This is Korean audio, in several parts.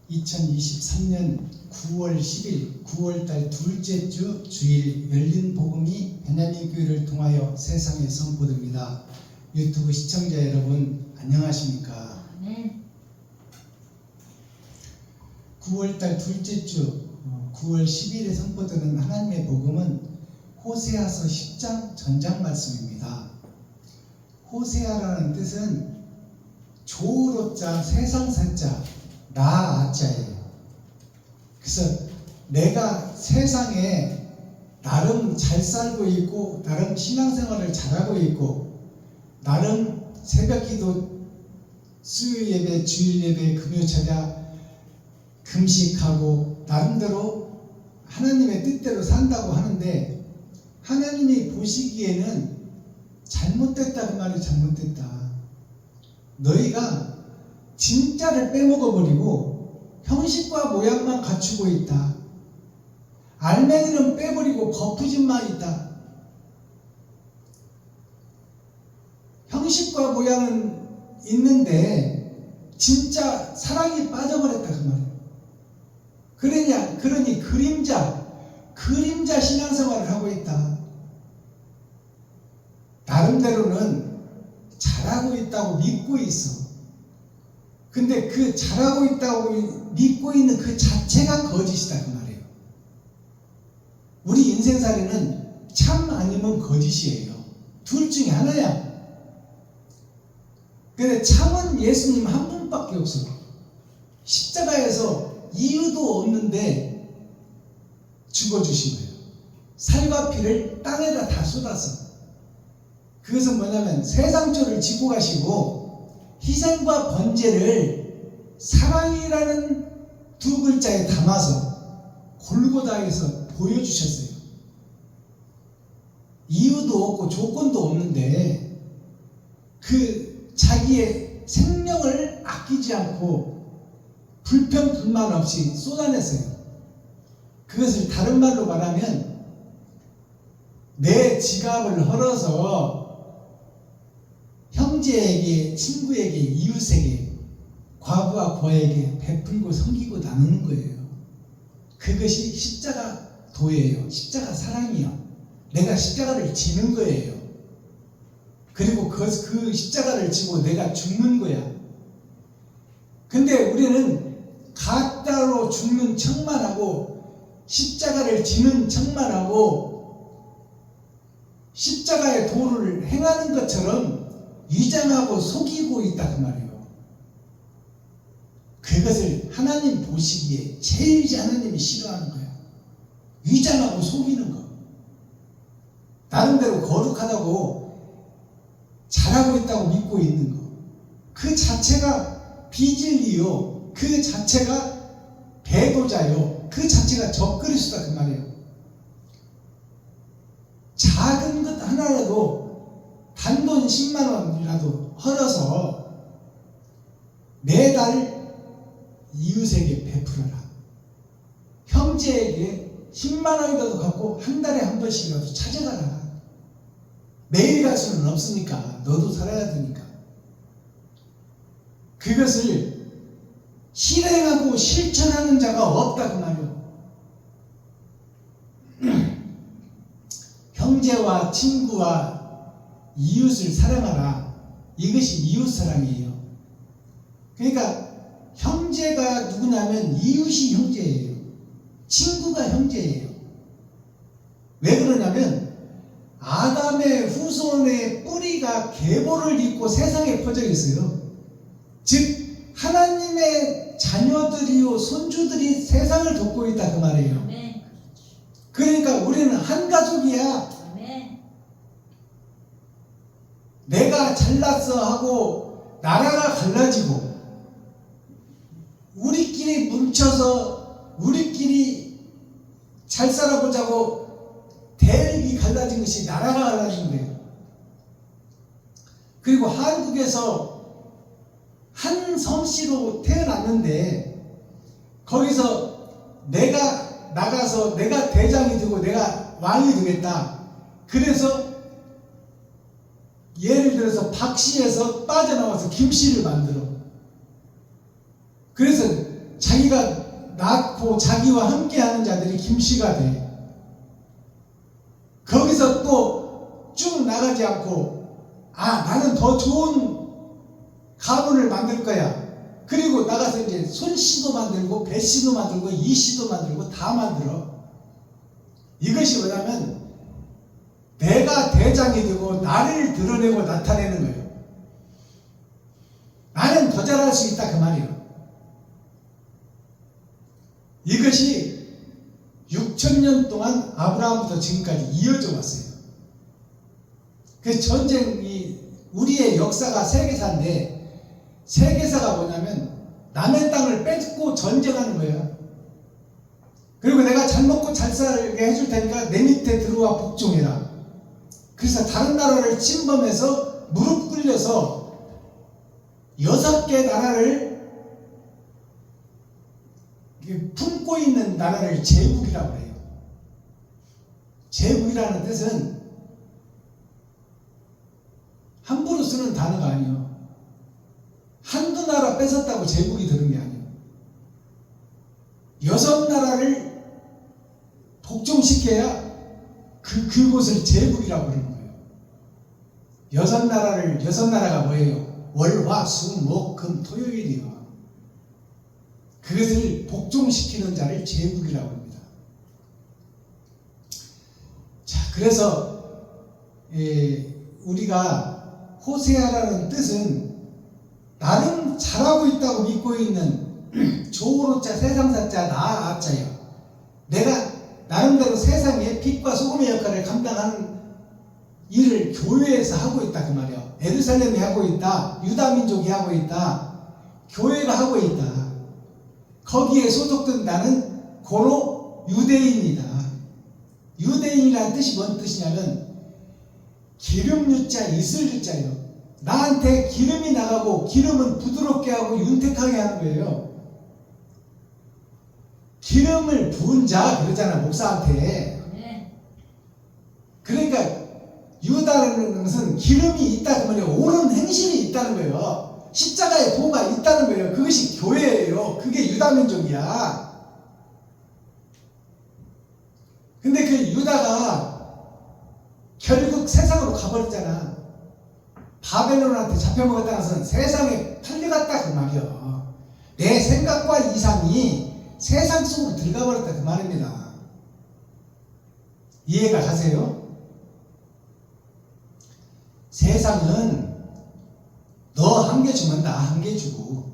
2023년 9월 10일 9월달 둘째 주 주일 열린 복음이 베냐민 교회를 통하여 세상에 선포됩니다. 유튜브 시청자 여러분 안녕하십니까? 네. 9월달 둘째 주 9월 10일에 선포되는 하나님의 복음은 호세아서 10장 전장 말씀입니다. 호세아라는 뜻은 조우로자 세상사자 나아자예요. 그래서 내가 세상에 나름 잘 살고 있고 나름 신앙생활을 잘하고 있고 나름 새벽기도 수요 예배 주일 예배 금요 찬양 금식하고 나름대로 하나님의 뜻대로 산다고 하는데 하나님이 보시기에는 잘못됐다 그 말이 잘못됐다. 너희가 진짜를 빼먹어버리고 형식과 모양만 갖추고 있다. 알맹이는 빼버리고 거푸짐만 있다. 형식과 모양은 있는데 진짜 사랑이 빠져버렸다 그 말이에요. 그러니 그림자 신앙생활을 하고 있다. 나름대로는 잘하고 있다고 믿고 있어. 근데 그 잘하고 있다고 믿고 있는 그 자체가 거짓이다 그 말이에요. 우리 인생살이는 참 아니면 거짓이에요. 둘 중에 하나야. 근데 참은 예수님 한 분밖에 없어. 십자가에서 이유도 없는데 죽어주신 거예요. 살과 피를 땅에다 다 쏟았어. 그것은 뭐냐면 세상죄를 지고 가시고 희생과 번제를 사랑이라는 두 글자에 담아서 골고다에서 보여주셨어요. 이유도 없고 조건도 없는데 그 자기의 생명을 아끼지 않고 불평 불만 없이 쏟아냈어요. 그것을 다른 말로 말하면 내 지갑을 헐어서 형제에게, 친구에게, 이웃에게, 과부와 고아에게 베풀고 섬기고 나누는 거예요. 그것이 십자가 도예요. 십자가 사랑이요. 내가 십자가를 지는 거예요. 그리고 그 십자가를 지고 내가 죽는 거야. 근데 우리는 가짜로 죽는 척만 하고 십자가를 지는 척만 하고 십자가의 도를 행하는 것처럼 위장하고 속이고 있다 그 말이에요. 그것을 하나님 보시기에 제일 하나님이 싫어하는 거야. 위장하고 속이는 거. 나름대로 거룩하다고 잘하고 있다고 믿고 있는 거. 그 자체가 비진리요. 그 자체가 배도자요. 그 자체가 적그리스도다 그 말이에요. 작은 것 하나라도 단돈 10만 원이라도 헐어서 매달 이웃에게 베풀어라. 형제에게 10만 원이라도 갖고 한 달에 한 번씩이라도 찾아가라. 매일 갈 수는 없으니까 너도 살아야 되니까. 그것을 실행하고 실천하는 자가 없다 그 말이에요. 형제와 친구와 이웃을 사랑하라. 이것이 이웃사랑이에요. 그러니까 형제가 누구냐면 이웃이 형제예요. 친구가 형제예요. 왜 그러냐면 아담의 후손의 뿌리가 계보를 잇고 세상에 퍼져 있어요. 즉 하나님의 자녀들이요 손주들이 세상을 돕고 있다 그 말이에요. 그러니까 우리는 한 가족이야. 내가 잘났어 하고 나라가 갈라지고 우리끼리 뭉쳐서 우리끼리 잘 살아보자고 대립이 갈라진 것이 나라가 갈라진 거예요. 그리고 한국에서 한 성씨로 태어났는데 거기서 내가 나가서 내가 대장이 되고 내가 왕이 되겠다. 그래서 예를 들어서 박씨에서 빠져나와서 김씨를 만들어. 그래서 자기 자기가 낳고 자기와 함께하는 자들이 김씨가 돼. 거기서 또 쭉 나가지 않고 나는 더 좋은 가문을 만들 거야. 그리고 나가서 이제 손씨도 만들고 배씨도 만들고 이씨도 만들고 다 만들어. 이것이 뭐냐면 내가 대장이 되고 나를 드러내고 나타내는 거예요. 나는 더 잘할 수 있다 그 말이에요. 이것이 6,000년 동안 아브라함부터 지금까지 이어져 왔어요. 그 전쟁이 우리의 역사가 세계사인데 세계사가 뭐냐면 남의 땅을 뺏고 전쟁하는 거예요. 그리고 내가 잘 먹고 잘 살게 해줄 테니까 내 밑에 들어와 복종해라. 그래서 다른 나라를 침범해서 무릎 꿇려서 6개 나라를 품고 있는 나라를 제국이라고 해요. 제국이라는 뜻은 함부로 쓰는 단어가 아니에요. 한두 나라 뺏었다고 제국이 되는 게 아니에요. 6나라를 복종시켜야 그곳을 제국이라고 그러는 거예요. 6나라가 뭐예요? 월, 화, 수, 목, 금, 토요일이요. 그것을 복종시키는 자를 제국이라고 합니다. 자, 그래서 우리가 호세아라는 뜻은 나름 잘하고 있다고 믿고 있는 조로자 세상사자 나아자예요. 내가 나름대로 세상에 빛과 소금의 역할을 감당하는 일을 교회에서 하고 있다 그 말이에요. 예루살렘이 하고 있다. 유다 민족이 하고 있다. 교회가 하고 있다. 거기에 소속된 나는 고로 유대인이다. 유대인이라는 뜻이 뭔 뜻이냐면 기름 유자 이슬 유자예요. 나한테 기름이 나가고 기름은 부드럽게 하고 윤택하게 하는 거예요. 기름을 부은 자 그러잖아 목사한테. 그러니까 유다라는 것은 기름이 있다 그 말이에요. 옳은 행실이 있다는 거예요. 십자가의 도가 있다는 거예요. 그것이 교회예요. 그게 유다민족이야. 근데 그 유다가 결국 세상으로 가버렸잖아. 바벨론한테 잡혀먹었다는 것은 세상에 팔려갔다 그 말이야. 내 생각과 이상이 세상 속으로 들어가 버렸다 그 말입니다. 이해가 가세요? 세상은 너 한 개 주면 나 한 개 주고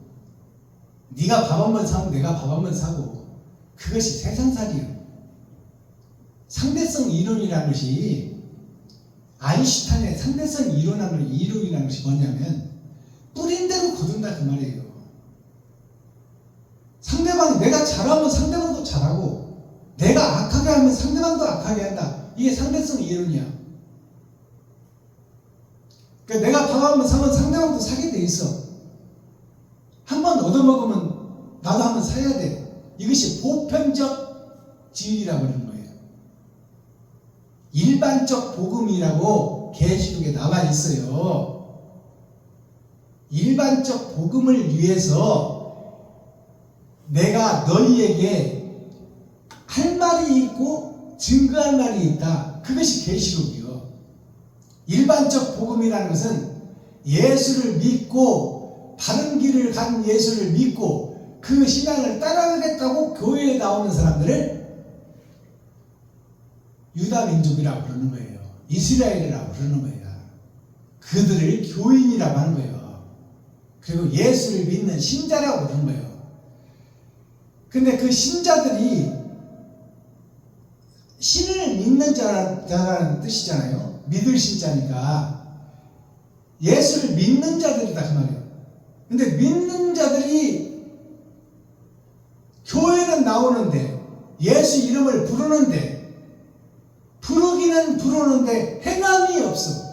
네가 밥 한 번 사면 내가 밥 한 번 사고 그것이 세상살이에요. 상대성 이론이라는 것이 아인슈타인의 상대성 이론이라는 것이 뭐냐면 뿌린 대로 거둔다 그 말이에요. 상대방이 내가 잘하면 상대방도 잘하고 내가 악하게 하면 상대방도 악하게 한다. 이게 상대성 이론이야. 그러니까 내가 밥 한 번 사면 상대방도 사게 돼 있어. 한 번 얻어먹으면 나도 한 번 사야 돼. 이것이 보편적 진리라고 하는 거예요. 일반적 복음이라고 계시록에 나와 있어요. 일반적 복음을 위해서 내가 너희에게 할 말이 있고 증거할 말이 있다. 그것이 계시록이요. 일반적 복음이라는 것은 예수를 믿고 바른 길을 간 예수를 믿고 그 신앙을 따라가겠다고 교회에 나오는 사람들을 유다 민족이라고 부르는 거예요. 이스라엘이라고 부르는 거예요. 그들을 교인이라고 하는 거예요. 그리고 예수를 믿는 신자라고 부르는 거예요. 근데 그 신자들이 신을 믿는 자라는 뜻이잖아요. 믿을 신자니까 예수를 믿는 자들이다 그 말이에요. 근데 믿는 자들이 교회는 나오는데 예수 이름을 부르는데 부르기는 부르는데 행함이 없어.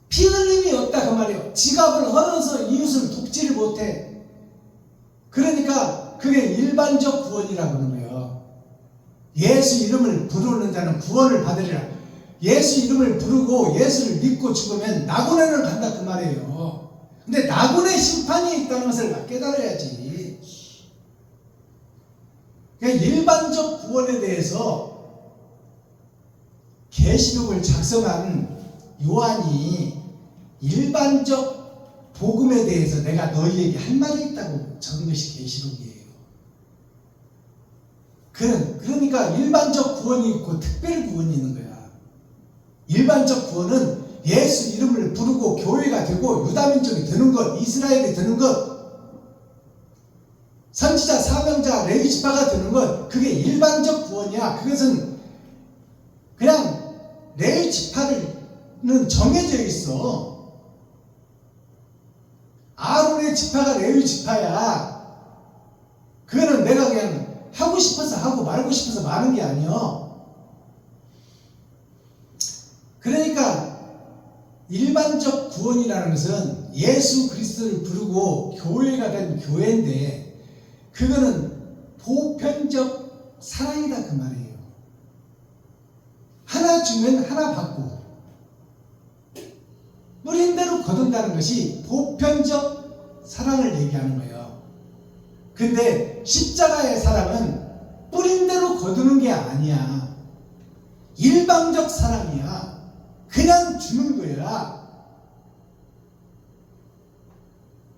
피 흘림이 없다 그 말이에요. 지갑을 헐어서 이웃을 돕지를 못해. 그러니까 그게 일반적 구원이라고 하는 거예요. 예수 이름을 부르는 자는 구원을 받으리라. 예수 이름을 부르고 예수를 믿고 죽으면 낙원에는 간다 그 말이에요. 근데 낙원의 심판이 있다는 것을 깨달아야지. 그러니까 일반적 구원에 대해서 계시록을 작성한 요한이 일반적 복음에 대해서 내가 너희에게 할 말이 있다고 적은 것이 계시록이에요. 그러니까 일반적 구원이 있고 특별 구원이 있는 거야. 일반적 구원은 예수 이름을 부르고 교회가 되고 유다민족이 되는 것, 이스라엘이 되는 것, 선지자, 사명자, 레위 지파가 되는 것, 그게 일반적 구원이야. 그것은 그냥 레위 지파는 정해져 있어. 아론의 지파가 레위 지파야. 그거는 내가 그냥 하고 싶어서 하고 말고 싶어서 마는 게 아니야. 그러니까 일반적 구원이라는 것은 예수 그리스도를 부르고 교회가 된 교회인데, 그거는 보편적 사랑이다 그 말이에요. 하나 주면 하나 받고 뿌린 대로 거둔다는 것이 보편적 사랑을 얘기하는 거예요. 근데 십자가의 사랑은 뿌린 대로 거두는 게 아니야. 일방적 사랑이야. 그냥 주는 거야.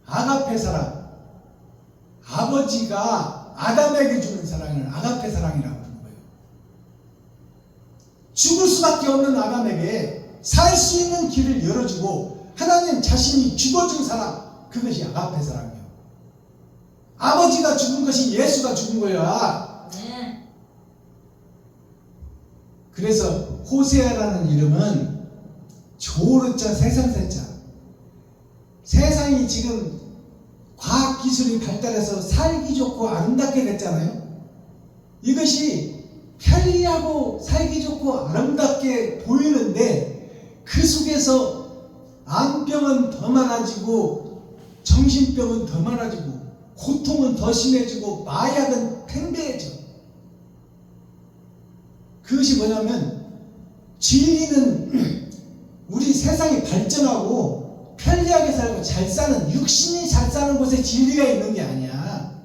아가페 사랑. 아버지가 아담에게 주는 사랑을 아가페 사랑이라고 하는 거예요. 죽을 수밖에 없는 아담에게 살 수 있는 길을 열어주고 하나님 자신이 죽어준 사랑, 그것이 아가페 사랑이에요. 아버지가 죽은 것이 예수가 죽은 거야. 그래서 호세아라는 이름은 조르자 세상세자. 세상이 지금 과학기술이 발달해서 살기 좋고 아름답게 됐잖아요. 이것이 편리하고 살기 좋고 아름답게 보이는데 그 속에서 암병은 더 많아지고 정신병은 더 많아지고 고통은 더 심해지고 마약은 팽배해져. 그것이 뭐냐면 진리는 우리 세상이 발전하고 편리하게 살고 잘 사는, 육신이 잘 사는 곳에 진리가 있는 게 아니야.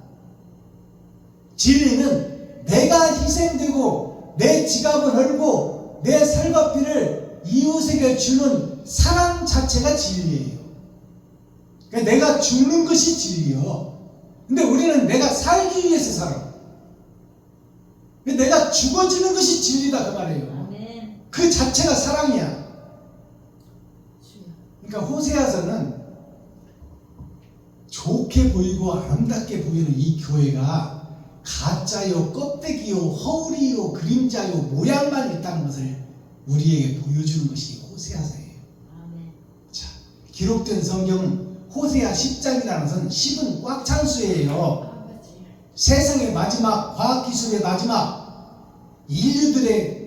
진리는 내가 희생되고 내 지갑을 헐고 내 살갑비를 이웃에게 주는 사랑 자체가 진리예요. 그러니까 내가 죽는 것이 진리요. 근데 우리는 내가 살기 위해서 살아. 내가 죽어지는 것이 진리다 그 말이에요. 그 자체가 사랑이야. 그러니까 호세아서는 좋게 보이고 아름답게 보이는 이 교회가 가짜요, 껍데기요, 허울이요, 그림자요, 모양만 있다는 것을 우리에게 보여주는 것이 호세아서예요. 자, 기록된 성경 호세아 10장이라는 것은 10은 꽉 찬 수예요. 세상의 마지막, 과학기술의 마지막, 인류들의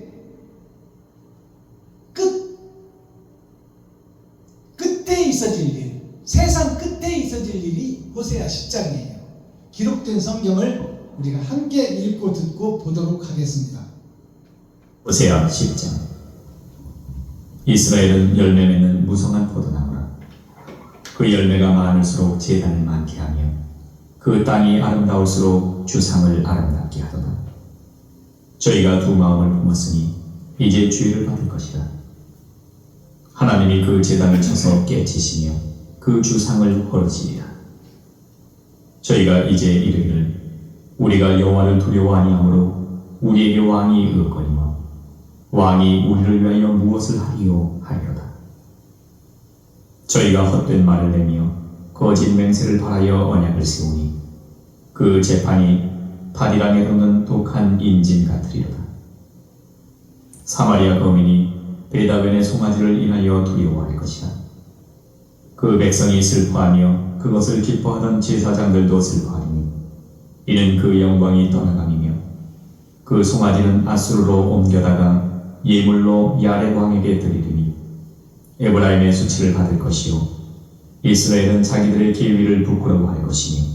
끝에 있어질 일, 세상 끝에 있어질 일이 호세아 10장이에요. 기록된 성경을 우리가 함께 읽고 듣고 보도록 하겠습니다. 호세아 10장. 이스라엘은 열매 맺는 무성한 포도나무라. 그 열매가 많을수록 제단을 많게 하며 그 땅이 아름다울수록 주상을 아름답게 하도다. 저희가 두 마음을 품었으니 이제 주의를 받을 것이라. 하나님이 그 제단을 쳐서 깨치시며 그 주상을 헐으시리라. 저희가 이제 이르기를 우리가 여호와를 두려워 아니하므로 우리에게 왕이 의거리며 왕이 우리를 위하여 무엇을 하리요 하리로다. 저희가 헛된 말을 내며 거짓 맹세를 바라여 언약을 세우니 그 재판이 바디랑에 돋는 독한 인진 같으리로다. 사마리아 거민이 베다벤의 송아지를 인하여 두려워할 것이다. 그 백성이 슬퍼하며 그것을 기뻐하던 제사장들도 슬퍼하리니 이는 그 영광이 떠나감이며 그 송아지는 아수르로 옮겨다가 예물로 야렙 왕에게 드리리니 에브라임의 수치를 받을 것이요 이스라엘은 자기들의 계위를 부끄러워할 것이며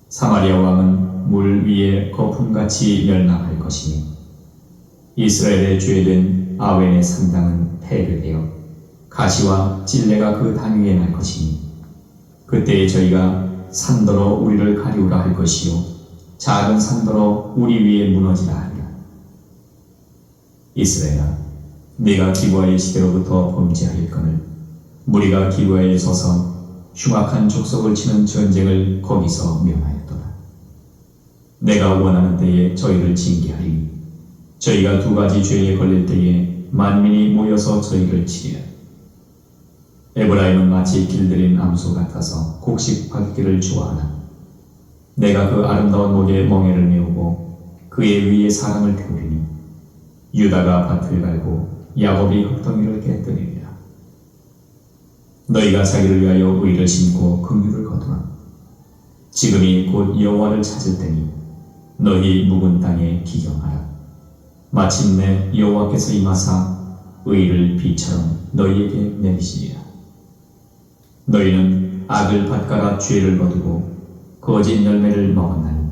사마리아 왕은 물 위에 거품같이 멸망할 것이며 이스라엘의 죄된 아웬의 상당은 폐괴되어 가시와 찔레가 그 단 위에 날 것이니 그때에 저희가 산더러 우리를 가리우라 할 것이요 작은 산더러 우리 위에 무너지라 하리라. 이스라엘아, 네가 기브아의 시대로부터 범죄하였거늘 무리가 기브아에 서서 흉악한 족속을 치는 전쟁을 거기서 면하였도다. 내가 원하는 때에 저희를 징계하리니 저희가 두 가지 죄에 걸릴 때에 만민이 모여서 저희를 치리라. 에브라임은 마치 길들인 암소 같아서 곡식하기를 좋아하나 내가 그 아름다운 목에 멍에를 메우고 그의 위에 사람을 태우리니 유다가 밭을 갈고 야곱이 흙덩이를 깨뜨리리라. 너희가 자기를 위하여 의를 심고 긍휼을 거두라. 지금이 곧 여호와를 찾을 때니 너희 묵은 땅에 기경하라. 마침내 여호와께서 임하사 의를 비처럼 너희에게 내리시리라. 너희는 악을 밭갈아 죄를 거두고 거짓 열매를 먹었나니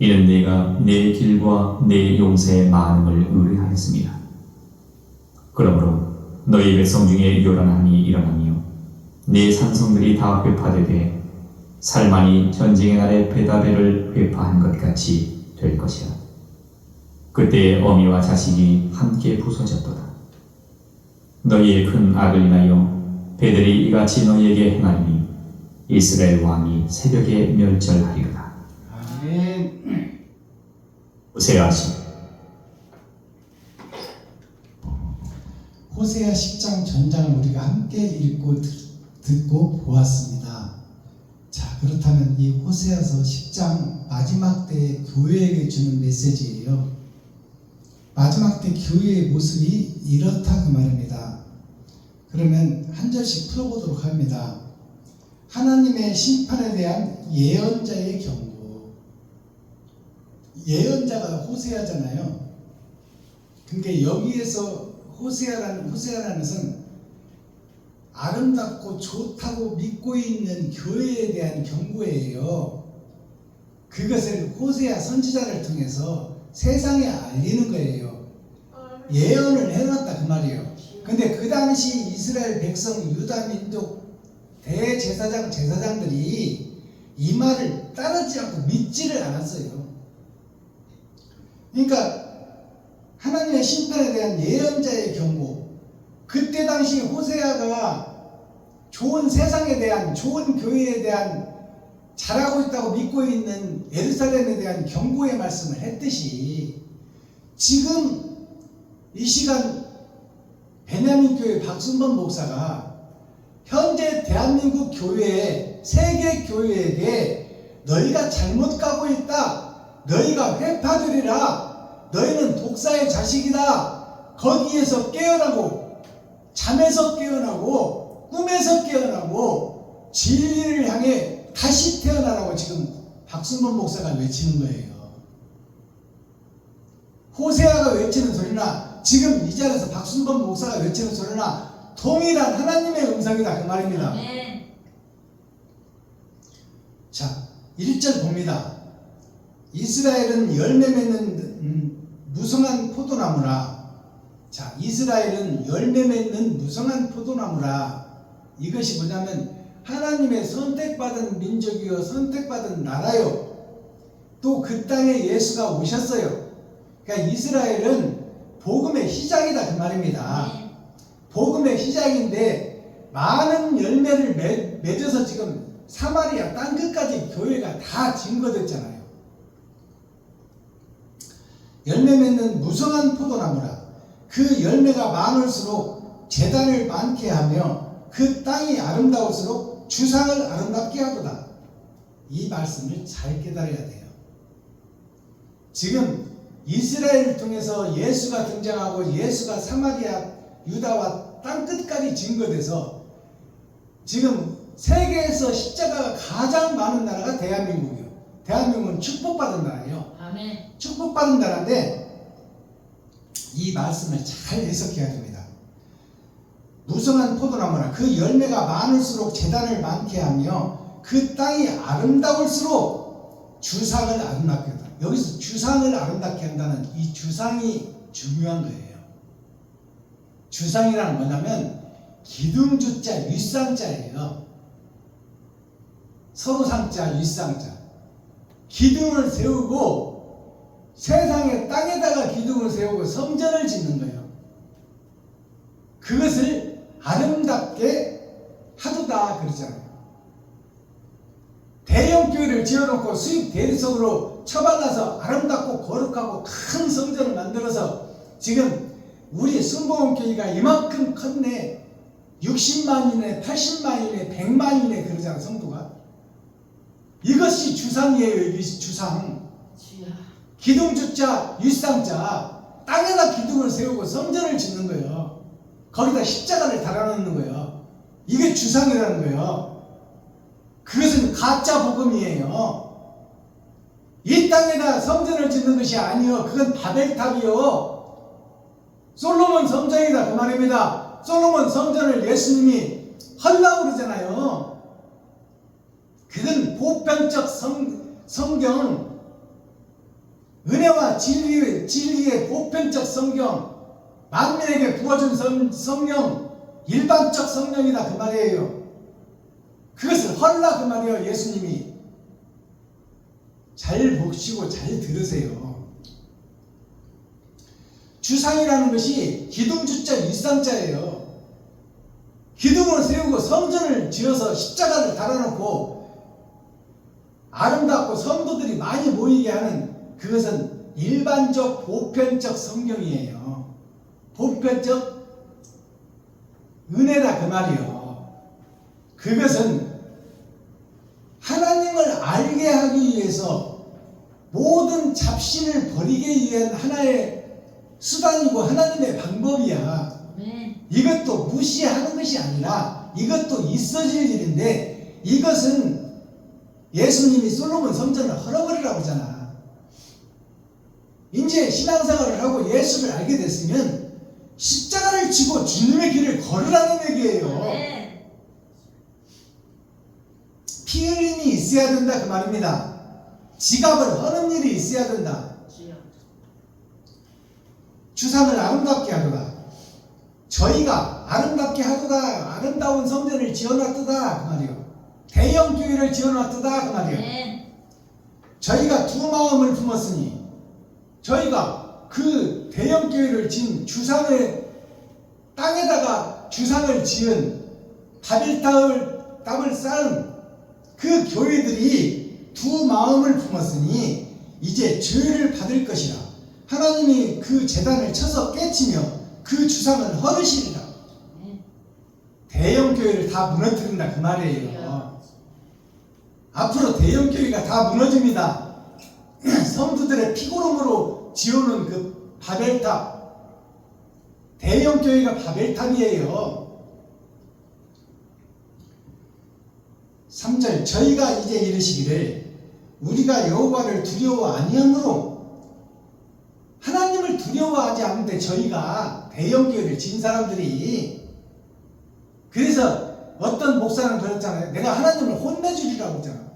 이는 네가 내 길과 내 용서의 많음을 의뢰하였습니다. 그러므로 너희 백성 중에 요란함이 일어나며 네 산성들이 다 회파되되 살만이 전쟁의 날에 베다벨을 회파한 것 같이 될 것이라. 그때의 어미와 자식이 함께 부서졌도다. 너희의 큰 악을 인하여 배들이 이같이 너희에게 행하니 이스라엘 왕이 새벽에 멸절하리로다. 아멘. 호세아시 호세아 10장 전장을 우리가 함께 읽고 듣고 보았습니다. 자, 그렇다면 이 호세아서 10장 마지막 때에 교회에게 주는 메시지예요. 마지막 때 교회의 모습이 이렇다 그 말입니다. 그러면 한 절씩 풀어보도록 합니다. 하나님의 심판에 대한 예언자의 경고. 예언자가 호세아잖아요. 그러니까 여기에서 호세아라는 것은 아름답고 좋다고 믿고 있는 교회에 대한 경고예요. 그것을 호세아 선지자를 통해서 세상에 알리는 거예요. 예언을 해놨다 그 말이에요. 근데 그 당시 이스라엘 백성 유다 민족 제사장들이 이 말을 따르지 않고 믿지를 않았어요. 그러니까 하나님의 심판에 대한 예언자의 경고. 그때 당시 호세아가 좋은 세상에 대한, 좋은 교회에 대한, 잘하고 있다고 믿고 있는 예루살렘에 대한 경고의 말씀을 했듯이 지금 이 시간 베냐민 교회 박순범 목사가 현재 대한민국 교회에, 세계 교회에게 너희가 잘못 가고 있다, 너희가 회파되리라, 너희는 독사의 자식이다, 거기에서 깨어나고, 잠에서 깨어나고, 꿈에서 깨어나고, 진리를 향해 다시 태어나라고 지금 박순범 목사가 외치는 거예요. 호세아가 외치는 소리나 지금 이 자리에서 박순범 목사가 외치는 소리나 동일한 하나님의 음성이다 그 말입니다. 자, 1절 봅니다. 이스라엘은 열매 맺는 무성한 포도나무라. 자, 이스라엘은 열매 맺는 무성한 포도나무라. 이것이 뭐냐면 하나님의 선택받은 민족이요, 선택받은 나라요. 또 그 땅에 예수가 오셨어요. 그러니까 이스라엘은 복음의 시작이다 그 말입니다. 복음의 시작인데 많은 열매를 맺어서 지금 사마리아 땅끝까지 교회가 다 증거됐잖아요. 열매 맺는 무성한 포도나무라. 그 열매가 많을수록 재단을 많게 하며 그 땅이 아름다울수록 주상을 아름답게 하도다. 이 말씀을 잘 깨달아야 돼요. 지금 이스라엘을 통해서 예수가 등장하고 예수가 사마리아 유다와 땅끝까지 증거돼서 지금 세계에서 십자가가 가장 많은 나라가 대한민국이에요. 대한민국은 축복받은 나라예요. 아멘. 축복받은 나라인데 이 말씀을 잘 해석해야 됩니다. 무성한 포도나무라. 그 열매가 많을수록 재단을 많게 하며 그 땅이 아름다울수록 주상을 아름답게 한다. 여기서 주상을 아름답게 한다는 이 주상이 중요한 거예요. 주상이란 뭐냐면 기둥주자 윗상자예요. 서로상자 윗상자. 기둥을 세우고 세상의 땅에다가 기둥을 세우고 성전을 짓는 거예요. 그것을 아름답게 하도다 그러잖아요. 대형 교회를 지어놓고 수입 대리석으로 처발라서 아름답고 거룩하고 큰 성전을 만들어서 지금 우리 순복음교회가 이만큼 컸네. 60만이네 80만이네 100만이네 그러잖아 성도가. 이것이 주상이에요. 이것이 주상. 기둥주자 윗상자 땅에다 기둥을 세우고 성전을 짓는 거예요. 거기다 십자가를 달아놓는 거예요. 이게 주상이라는 거예요. 그것은 가짜 복음이에요. 이 땅에다 성전을 짓는 것이 아니요. 그건 바벨탑이요. 솔로몬 성전이다 그 말입니다. 솔로몬 성전을 예수님이 헐라고 그러잖아요. 그건 보편적 성경, 은혜와 진리의 보편적 성경, 만민에게 부어준 성령, 일반적 성령이다 그 말이에요. 그것을 헐라 그 말이에요. 예수님이. 잘 보시고 잘 들으세요. 주상이라는 것이 기둥주자 윗상자예요. 기둥을 세우고 성전을 지어서 십자가를 달아놓고 아름답고 성도들이 많이 모이게 하는 그것은 일반적 보편적 성경이에요. 보편적 은혜다 그 말이요. 그것은 하나님을 알게 하기 위해서 모든 잡신을 버리기 위한 하나의 수단이고 하나님의 방법이야. 이것도 무시하는 것이 아니라 이것도 있어질 일인데 이것은 예수님이 솔로몬 성전을 헐어버리라고 하잖아. 이제 신앙생활을 하고 예수를 알게 됐으면 십자가를 지고 주님의 길을 걸으라는 얘기예요. 피 흘림이 있어야 된다 그 말입니다. 지갑을 허는 일이 있어야 된다. 주상을 아름답게 하도다. 저희가 아름답게 하도다. 아름다운 성전을 지어놨도다 그 말이요. 대형 교회를 지어놨도다 그 말이요. 저희가 두 마음을 품었으니 저희가 그 대형 교회를 지은 주상을 땅에다가 주상을 지은 바벨탑을 쌓은 그 교회들이 두 마음을 품었으니 이제 죄를 받을 것이라. 하나님이 그 제단을 쳐서 깨치며 그 주상을 헐으시리라. 대형 교회를 다 무너뜨린다 그 말이에요. 앞으로 대형 교회가 다 무너집니다. 성도들의 피고름으로 지어놓은 그 바벨탑, 대형 교회가 바벨탑이에요. 3절 저희가 이제 이르시기를 우리가 여호와를 두려워 아니함으로. 하나님을 두려워하지 않는데 저희가 대형 교회를 지은 사람들이. 그래서 어떤 목사는 그랬잖아요. 내가 하나님을 혼내주리라고 했잖아.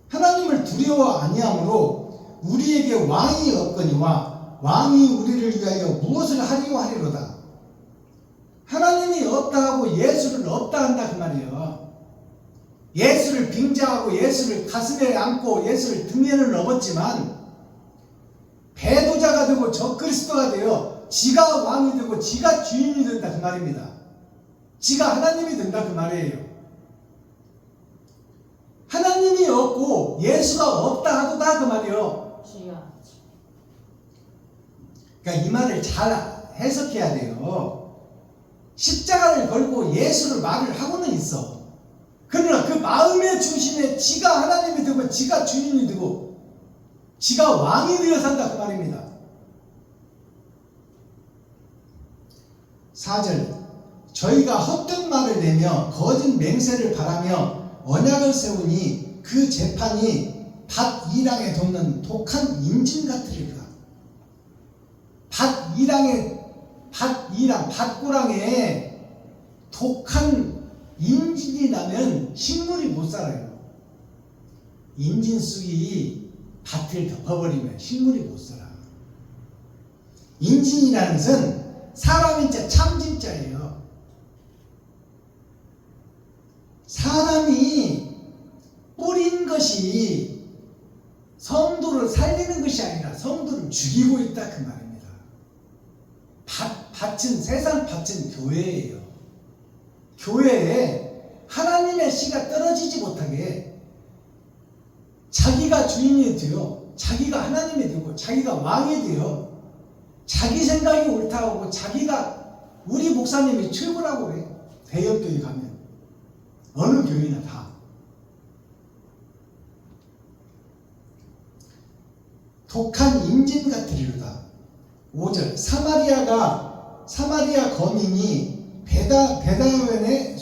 하나님을 두려워 아니함으로 우리에게 왕이 없거니와 왕이 우리를 위하여 무엇을 하리오 하리로다. 하나님이 없다 하고 예수를 없다 한다 그 말이에요. 예수를 빙자하고 예수를 가슴에 안고 예수를 등에는 업었지만 배도자가 되고 적그리스도가 되어 지가 왕이 되고 지가 주인이 된다 그 말입니다. 지가 하나님이 된다 그 말이에요. 하나님이 없고 예수가 없다 하도다 그 말이에요. 그러니까 이 말을 잘 해석해야 돼요. 십자가를 걸고 예수를 말을 하고는 있어. 그러나 그 마음의 중심에 지가 하나님이 되고 지가 주인이 되고 지가 왕이 되어 산다 그 말입니다. 4절 저희가 헛된 말을 내며 거짓 맹세를 바라며 언약을 세우니 그 재판이 밭 이랑에 돋는 독한 임진 같으리라. 밭고랑에 독한 임진이 나면 식물이 못 살아요. 임진쑥이 밭을 덮어버리면 식물이 못 살아. 임진이라는 것은 사람인자 참진자예요. 사람이 뿌린 것이 성도를 살리는 것이 아니라 성도를 죽이고 있다 그 말입니다. 밭은 세상 밭은 교회예요. 교회에 하나님의 씨가 떨어지지 못하게 자기가 주인이 되어 자기가 하나님이 되고 자기가 왕이 되어 자기 생각이 옳다고 자기가 우리 목사님이 최고라고 그래. 대형교회 가면 어느 교회나 다 독한 임진 같으리로다. 5절 사마리아 거민이 베다웬의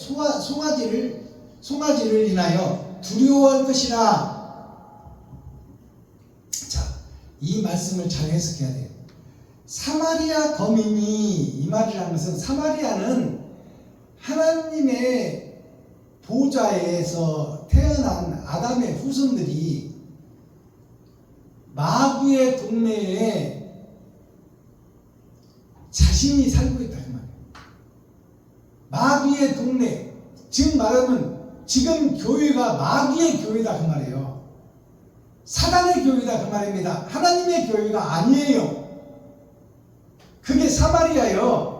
송아지를 인하여 두려워할 것이라. 자, 이 말씀을 잘 해석해야 돼요. 사마리아 거민이 이 말이라는 것은 사마리아는 하나님의 보좌에서 태어난 아담의 후손들이 마귀의 동네에 자신이 살고 있다 그 말이에요. 마귀의 동네, 즉 말하면 지금 교회가 마귀의 교회다 그 말이에요. 사단의 교회다 그 말입니다. 하나님의 교회가 아니에요. 그게 사마리아요.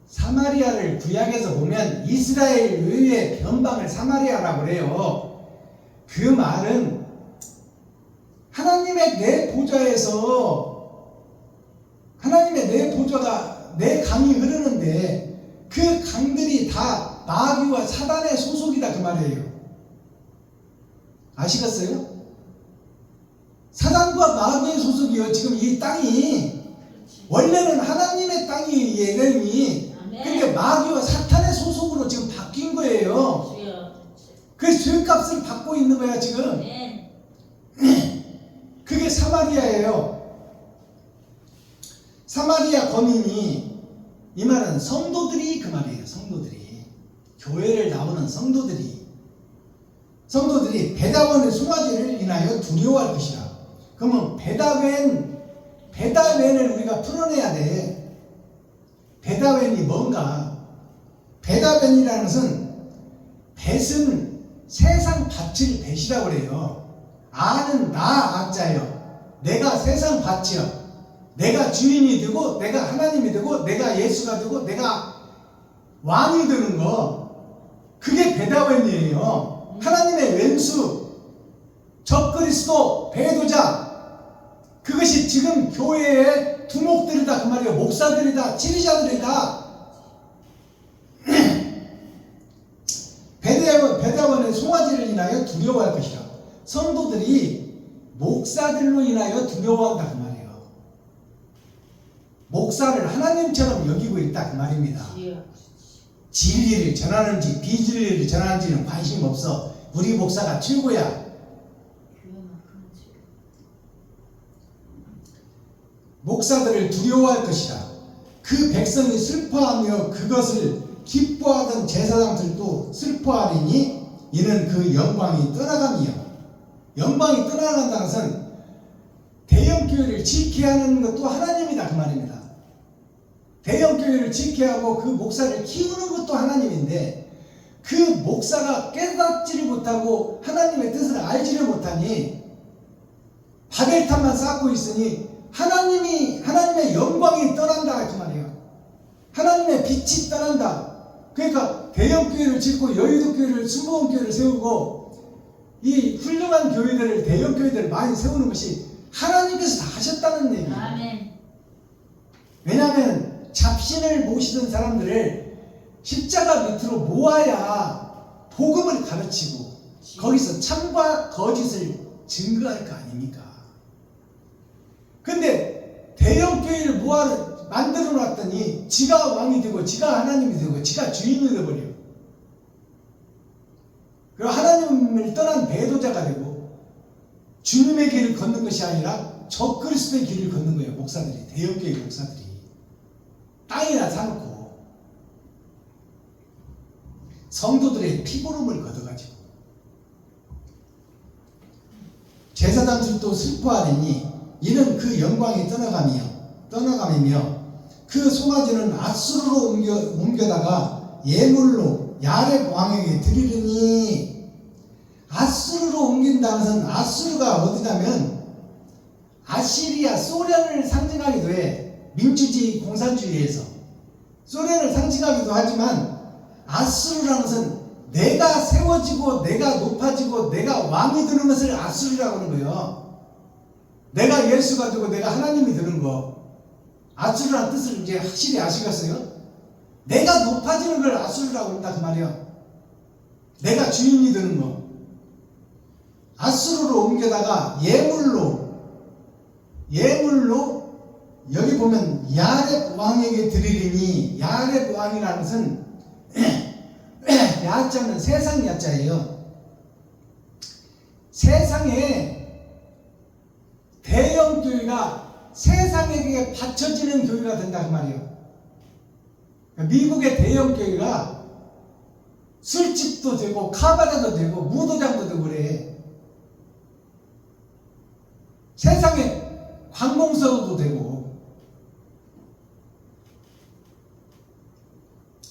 사마리아를 구약에서 보면 이스라엘 외의 변방을 사마리아라고 그래요. 그 말은 하나님의 내 보좌에서 하나님의 내 보좌가 내 강이 흐르는데 그 강들이 다 마귀와 사단의 소속이다 그 말이에요. 아시겠어요? 사단과 마귀의 소속이요. 지금 이 땅이 원래는 하나님의 땅이 에덴이 근데 마귀와 사탄의 소속으로 지금 바뀐 거예요. 그래서 죄값을 받고 있는 거야 지금. 그게 사마리아예요. 사마리아 거민이 이 말은 성도들이 그 말이에요. 성도들이 교회를 나오는 성도들이 베다웬의 송아지를 인하여 두려워할 것이라. 그러면 베다웬을 우리가 풀어내야 돼. 베다웬이 뭔가? 베다웬이라는 것은 벳은 세상 밭을 벳이라고 그래요. 아는 나 악자요. 내가 세상 밭이요. 내가 주인이 되고 내가 하나님이 되고 내가 예수가 되고 내가 왕이 되는 거. 그게 베다웬이에요. 하나님의 왼수, 적그리스도, 배도자. 그것이 지금 교회의 두목들이다 그 말이에요. 목사들이다, 지휘자들이다. 베다웬의 송아지를 인하여 두려워할 것이라. 성도들이 목사들로 인하여 두려워한다 그 말이에요. 목사를 하나님처럼 여기고 있다 그 말입니다. 진리를 전하는지 비진리를 전하는지는 관심 없어. 우리 목사가 최고야. 목사들을 두려워할 것이라. 그 백성이 슬퍼하며 그것을 기뻐하던 제사장들도 슬퍼하리니 이는 그 영광이 떠나감이요. 영광이 떠나간다는 것은 대형교회를 지켜야 하는 것도 하나님이다 그 말입니다. 대형교회를 지켜야 하고 그 목사를 키우는 것도 하나님인데 그 목사가 깨닫지를 못하고 하나님의 뜻을 알지를 못하니 바벨탑만 쌓고 있으니 하나님의 영광이 떠난다 그 말이에요. 하나님의 빛이 떠난다. 그러니까 대형교회를 짓고 여의도교회를 순복음교회를 세우고 이 훌륭한 교회들을 대형교회들을 많이 세우는 것이 하나님께서 다 하셨다는 얘기예요. 아멘. 왜냐하면 잡신을 모시던 사람들을 십자가 밑으로 모아야 복음을 가르치고 거기서 참과 거짓을 증거할 거 아닙니까? 근데 대형교회를 만들어 놨더니 지가 왕이 되고 지가 하나님이 되고 지가 주인이 되어버려요. 그리고 하나님을 떠난 배도자가 되고 주님의 길을 걷는 것이 아니라 적그리스도의 길을 걷는 거예요. 목사들이, 대형교회 목사들이 땅이나 사놓고 성도들의 피고름을 걷어가지고 제사장들도 슬퍼하리니 이는 그 영광이 떠나감이며 그 송아지는 앗수르로 옮겨다가 예물로 야렙 왕에게 드리리니 아수르로 옮긴다는 것은 아수르가 어디냐면 아시리아, 소련을 상징하기도 해. 민주주의, 공산주의에서 소련을 상징하기도 하지만 아수르라는 것은 내가 세워지고 내가 높아지고 내가 왕이 되는 것을 아수르라고 하는 거예요. 내가 예수가 되고 내가 하나님이 되는 거. 아수르라는 뜻을 이제 확실히 아시겠어요? 내가 높아지는 걸 아수르라고 한다 그 말이야. 내가 주인이 되는 거. 아수르로 옮겨다가 예물로 여기 보면 야렙 왕에게 드리리니, 야렙 왕이라는 것은 야자는 세상 야자예요. 세상에 대형 교회가 세상에게 바쳐지는 교회가 된다 그 말이에요. 미국의 대형 교회가 술집도 되고 카바레도 되고 무도장도 되고 그래. 세상에 관공서도 되고.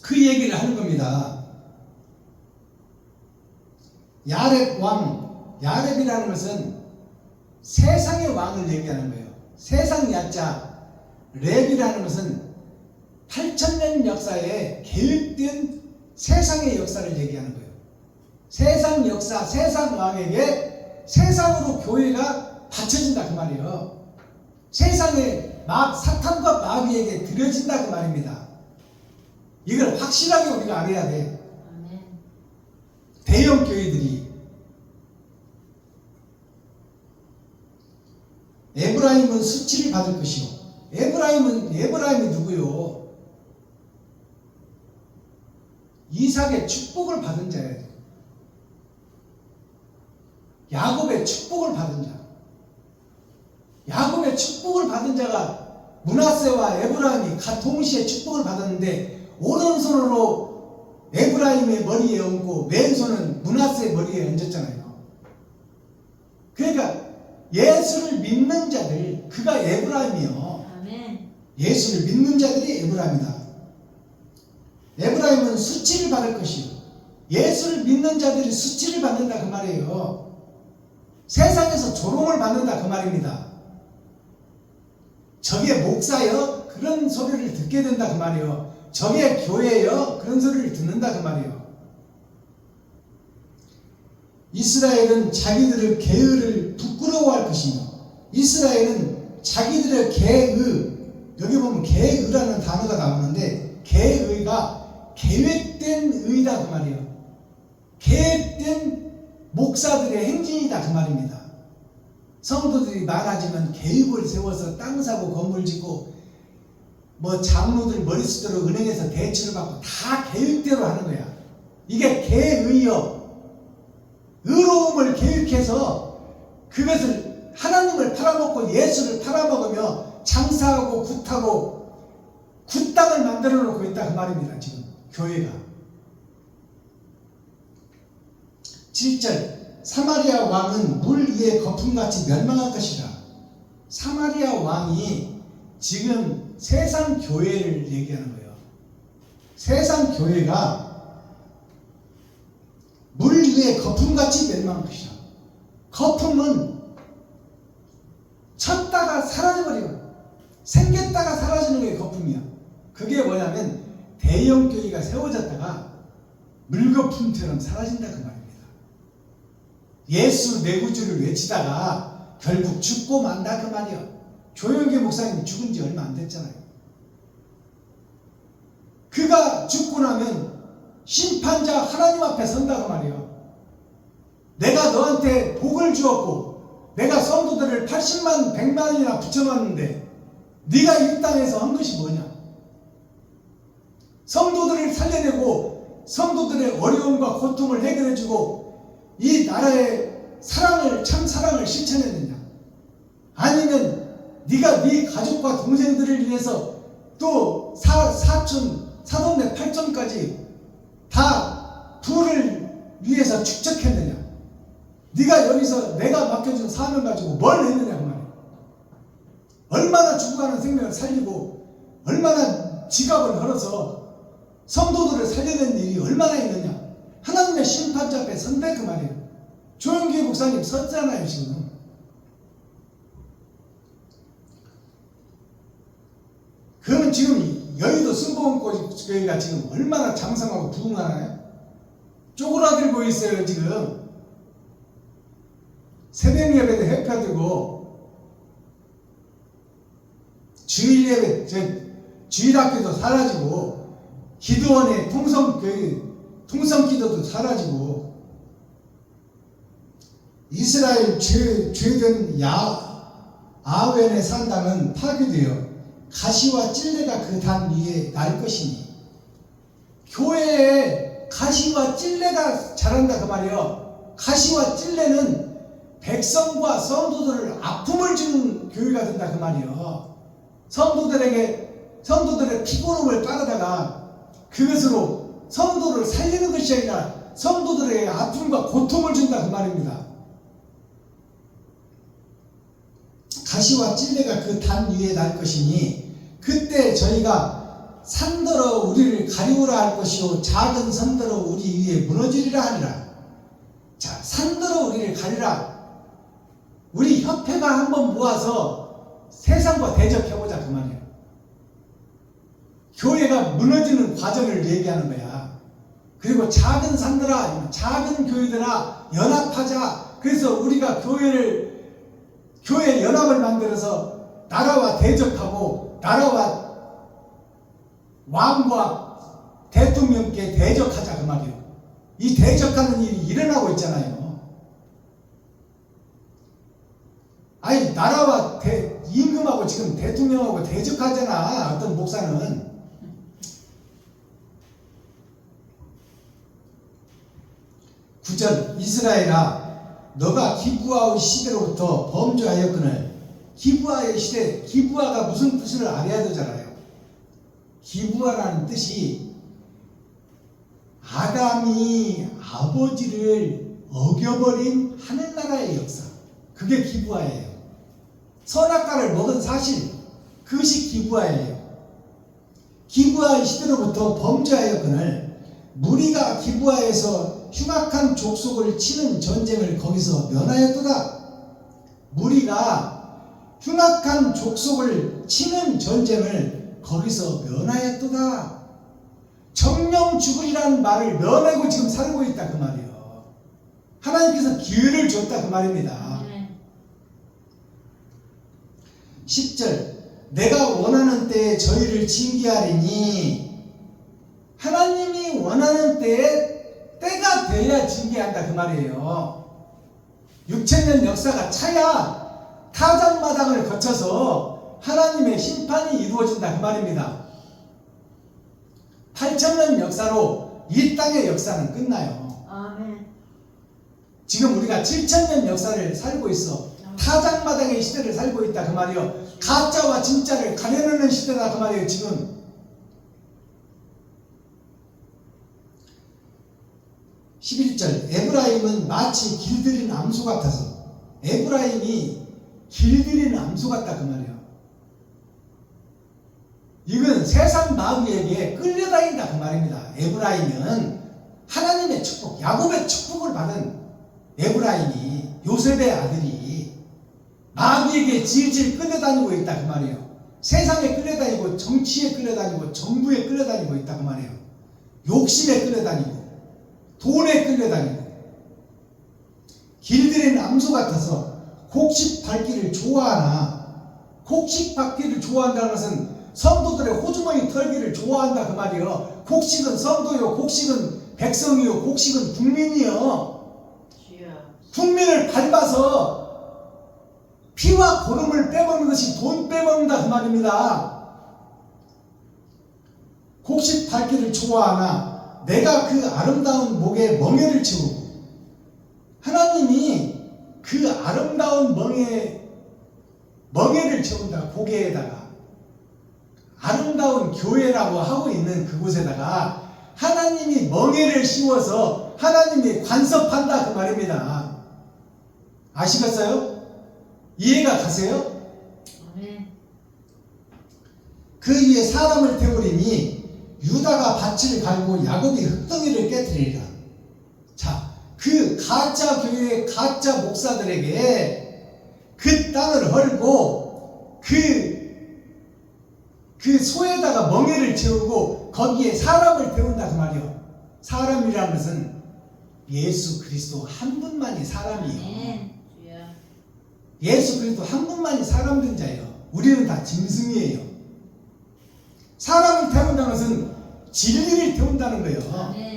그 얘기를 하는 겁니다. 야렙 왕, 야렙이라는 것은 세상의 왕을 얘기하는 거예요. 세상 야자, 렙이라는 것은 8,000년 역사에 계획된 세상의 역사를 얘기하는 거예요. 세상 역사, 세상 왕에게 세상으로 교회가 바쳐진다 그 말이에요. 세상에 사탄과 마귀에게 드려진다 그 말입니다. 이걸 확실하게 우리가 알아야 돼. 대형 교회들이 에브라임은 수치를 받을 것이요. 에브라임이 누구요? 이삭의 축복을 받은 자예요. 야곱의 축복을 받은 자. 야곱의 축복을 받은 자가 므낫세와 에브라임이 동시에 축복을 받았는데 오른손으로 에브라임의 머리에 얹고 왼손은 므낫세의 머리에 얹었잖아요. 그러니까 예수를 믿는 자들, 그가 에브라임이요. 아멘. 예수를 믿는 자들이 에브라임이다. 에브라임은 수치를 받을 것이요. 예수를 믿는 자들이 수치를 받는다 그 말이에요. 세상에서 조롱을 받는다 그 말입니다. 저게 목사여? 그런 소리를 듣게 된다 그 말이에요. 저게 교회여? 그런 소리를 듣는다 그 말이에요. 이스라엘은 자기들의 계의를 부끄러워할 것이며, 이스라엘은 자기들의 계의, 여기 보면 계의라는 단어가 나오는데 계의가 계획된 의다 그 말이에요. 계획된 목사들의 행진이다 그 말입니다. 성도들이 많아지면 계획을 세워서 땅 사고 건물 짓고 장로들 머릿수대로 은행에서 대출을 받고 다 계획대로 하는 거야. 이게 계의요. 의로움을 계획해서 그것을 하나님을 팔아먹고 예수를 팔아먹으며 장사하고 굿하고 굿땅을 만들어 놓고 있다 그 말입니다. 지금 교회가. 7절 사마리아 왕은 물 위에 거품같이 멸망할 것이라. 사마리아 왕이 지금 세상 교회를 얘기하는 거예요. 세상 교회가 물 위에 거품같이 멸망할 것이라. 거품은 쳤다가 사라져버려요. 생겼다가 사라지는 게 거품이야. 그게 뭐냐면 대형 교회가 세워졌다가 물거품처럼 사라진다 그 말입니다. 예수 내 구주를 외치다가 결국 죽고 만다 그 말이야. 조영기 목사님이 죽은 지 얼마 안 됐잖아요. 그가 죽고 나면 심판자 하나님 앞에 선다 그 말이야. 내가 너한테 복을 주었고 내가 성도들을 80만 100만이나 붙여놨는데 네가 이 땅에서 한 것이 뭐냐. 성도들을 살려내고 성도들의 어려움과 고통을 해결해주고 이 나라의 사랑을, 참 사랑을 실천했느냐. 아니면 네가 네 가족과 동생들을 위해서 또 사촌, 사돈네, 팔촌까지 다 부를 위해서 축적했느냐. 네가 여기서 내가 맡겨준 사명 가지고 뭘 했느냐 그 말이야. 얼마나 죽어가는 생명을 살리고 얼마나 지갑을 걸어서 성도들을 살려낸 일이 얼마나 있느냐. 하나님의 심판자 앞에 선대 그 말이에요. 조영기 목사님 섰잖아요 지금. 그러면 지금 여의도 순복음교회가 지금 얼마나 장성하고 부흥하나요? 쪼그라들고 있어요 지금. 새벽 예배도 해펴지고 주일 예배, 주일학교도 사라지고 기도원의 통성기도도 사라지고 이스라엘 죄된 아웬의 산당은 파괴되어 가시와 찔레가 그 단 위에 날 것이니, 교회에 가시와 찔레가 자란다 그 말이에요. 가시와 찔레는 백성과 성도들을 아픔을 주는 교회가 된다 그 말이에요. 성도들의 피곤함을 따르다가 그것으로 성도를 살리는 것이 아니라 성도들에게 아픔과 고통을 준다 그 말입니다. 가시와 찔레가 그 단 위에 날 것이니 그때 저희가 산더러 우리를 가리우라 할 것이요 작은 산더러 우리 위에 무너지리라 하리라. 자, 산더러 우리를 가리라. 우리 협회가 한번 모아서 세상과 대적해보자 그 말이에요. 교회가 무너지는 과정을 얘기하는 거야. 그리고 작은 산들아, 작은 교회들아 연합하자. 그래서 우리가 교회 연합을 만들어서 나라와 대적하고 나라와 왕과 대통령께 대적하자 그 말이에요. 이 대적하는 일이 일어나고 있잖아요. 아니 나라와 임금하고 지금 대통령하고 대적하잖아. 어떤 목사는. 9절 이스라엘아 너가 기브아의 시대로부터 범죄하였거늘. 기브아의 시대, 기브아가 무슨 뜻을 알아야 되잖아요. 기브아라는 뜻이 아담이 아버지를 어겨버린 하늘나라의 역사, 그게 기브아예요. 선악과를 먹은 사실, 그것이 기브아예요. 기브아의 시대로부터 범죄하였거늘 무리가 기브아에서 흉악한 족속을 치는 전쟁을 거기서 면하였도다. 무리가 흉악한 족속을 치는 전쟁을 거기서 면하였도다. 정령 죽으리라는 말을 면하고 지금 살고 있다 그 말이에요. 하나님께서 기회를 줬다 그 말입니다. 10절 내가 원하는 때에 저희를 징계하리니. 하나님이 원하는 때가 돼야 징계한다 그 말이에요. 6,000년 역사가 차야 타작마당을 거쳐서 하나님의 심판이 이루어진다 그 말입니다. 8,000년 역사로 이 땅의 역사는 끝나요. 아멘. 지금 우리가 7,000년 역사를 살고 있어. 타작마당의 시대를 살고 있다 그 말이요. 가짜와 진짜를 가려내는 시대다 그 말이에요 지금. 11절 에브라임은 마치 길들인 암소 같아서. 에브라임이 길들인 암소 같다 그 말이에요. 이건 세상 마귀에게 끌려다닌다 그 말입니다. 에브라임은 하나님의 축복, 야곱의 축복을 받은 에브라임이, 요셉의 아들이 마귀에게 질질 끌려다니고 있다 그 말이에요. 세상에 끌려다니고 정치에 끌려다니고 정부에 끌려다니고 있다 그 말이에요. 욕심에 끌려다니고 돈에 끌려다니고. 길들인 암소 같아서 곡식 밟기를 좋아하나. 곡식 밟기를 좋아한다는 것은 성도들의 호주머니 털기를 좋아한다 그 말이에요. 곡식은 성도요, 곡식은 백성이요, 곡식은 국민이요. 국민을 밟아서 피와 고름을 빼먹는 것이 돈 빼먹는다 그 말입니다. 곡식 밟기를 좋아하나 내가 그 아름다운 목에 멍에를 채우고. 하나님이 그 아름다운 멍에를 채운다. 고개에다가 아름다운 교회라고 하고 있는 그곳에다가 하나님이 멍에를 씌워서 하나님이 관섭한다 그 말입니다. 아시겠어요? 이해가 가세요? 그 위에 사람을 태우리니 유다가 밭을 갈고 야곱이 흙덩이를 깨뜨리리라. 자, 그 그 가짜 교회 가짜 목사들에게 그 땅을 헐고 그 소에다가 멍에를 채우고 거기에 사람을 태운다 그 말이요. 사람이라는 것은 예수 그리스도 한 분만이 사람이요. 예수 그리스도 한 분만이 사람 된 자예요. 우리는 다 짐승이에요. 사람을 태운다는 것은 진리를 태운다는 거예요.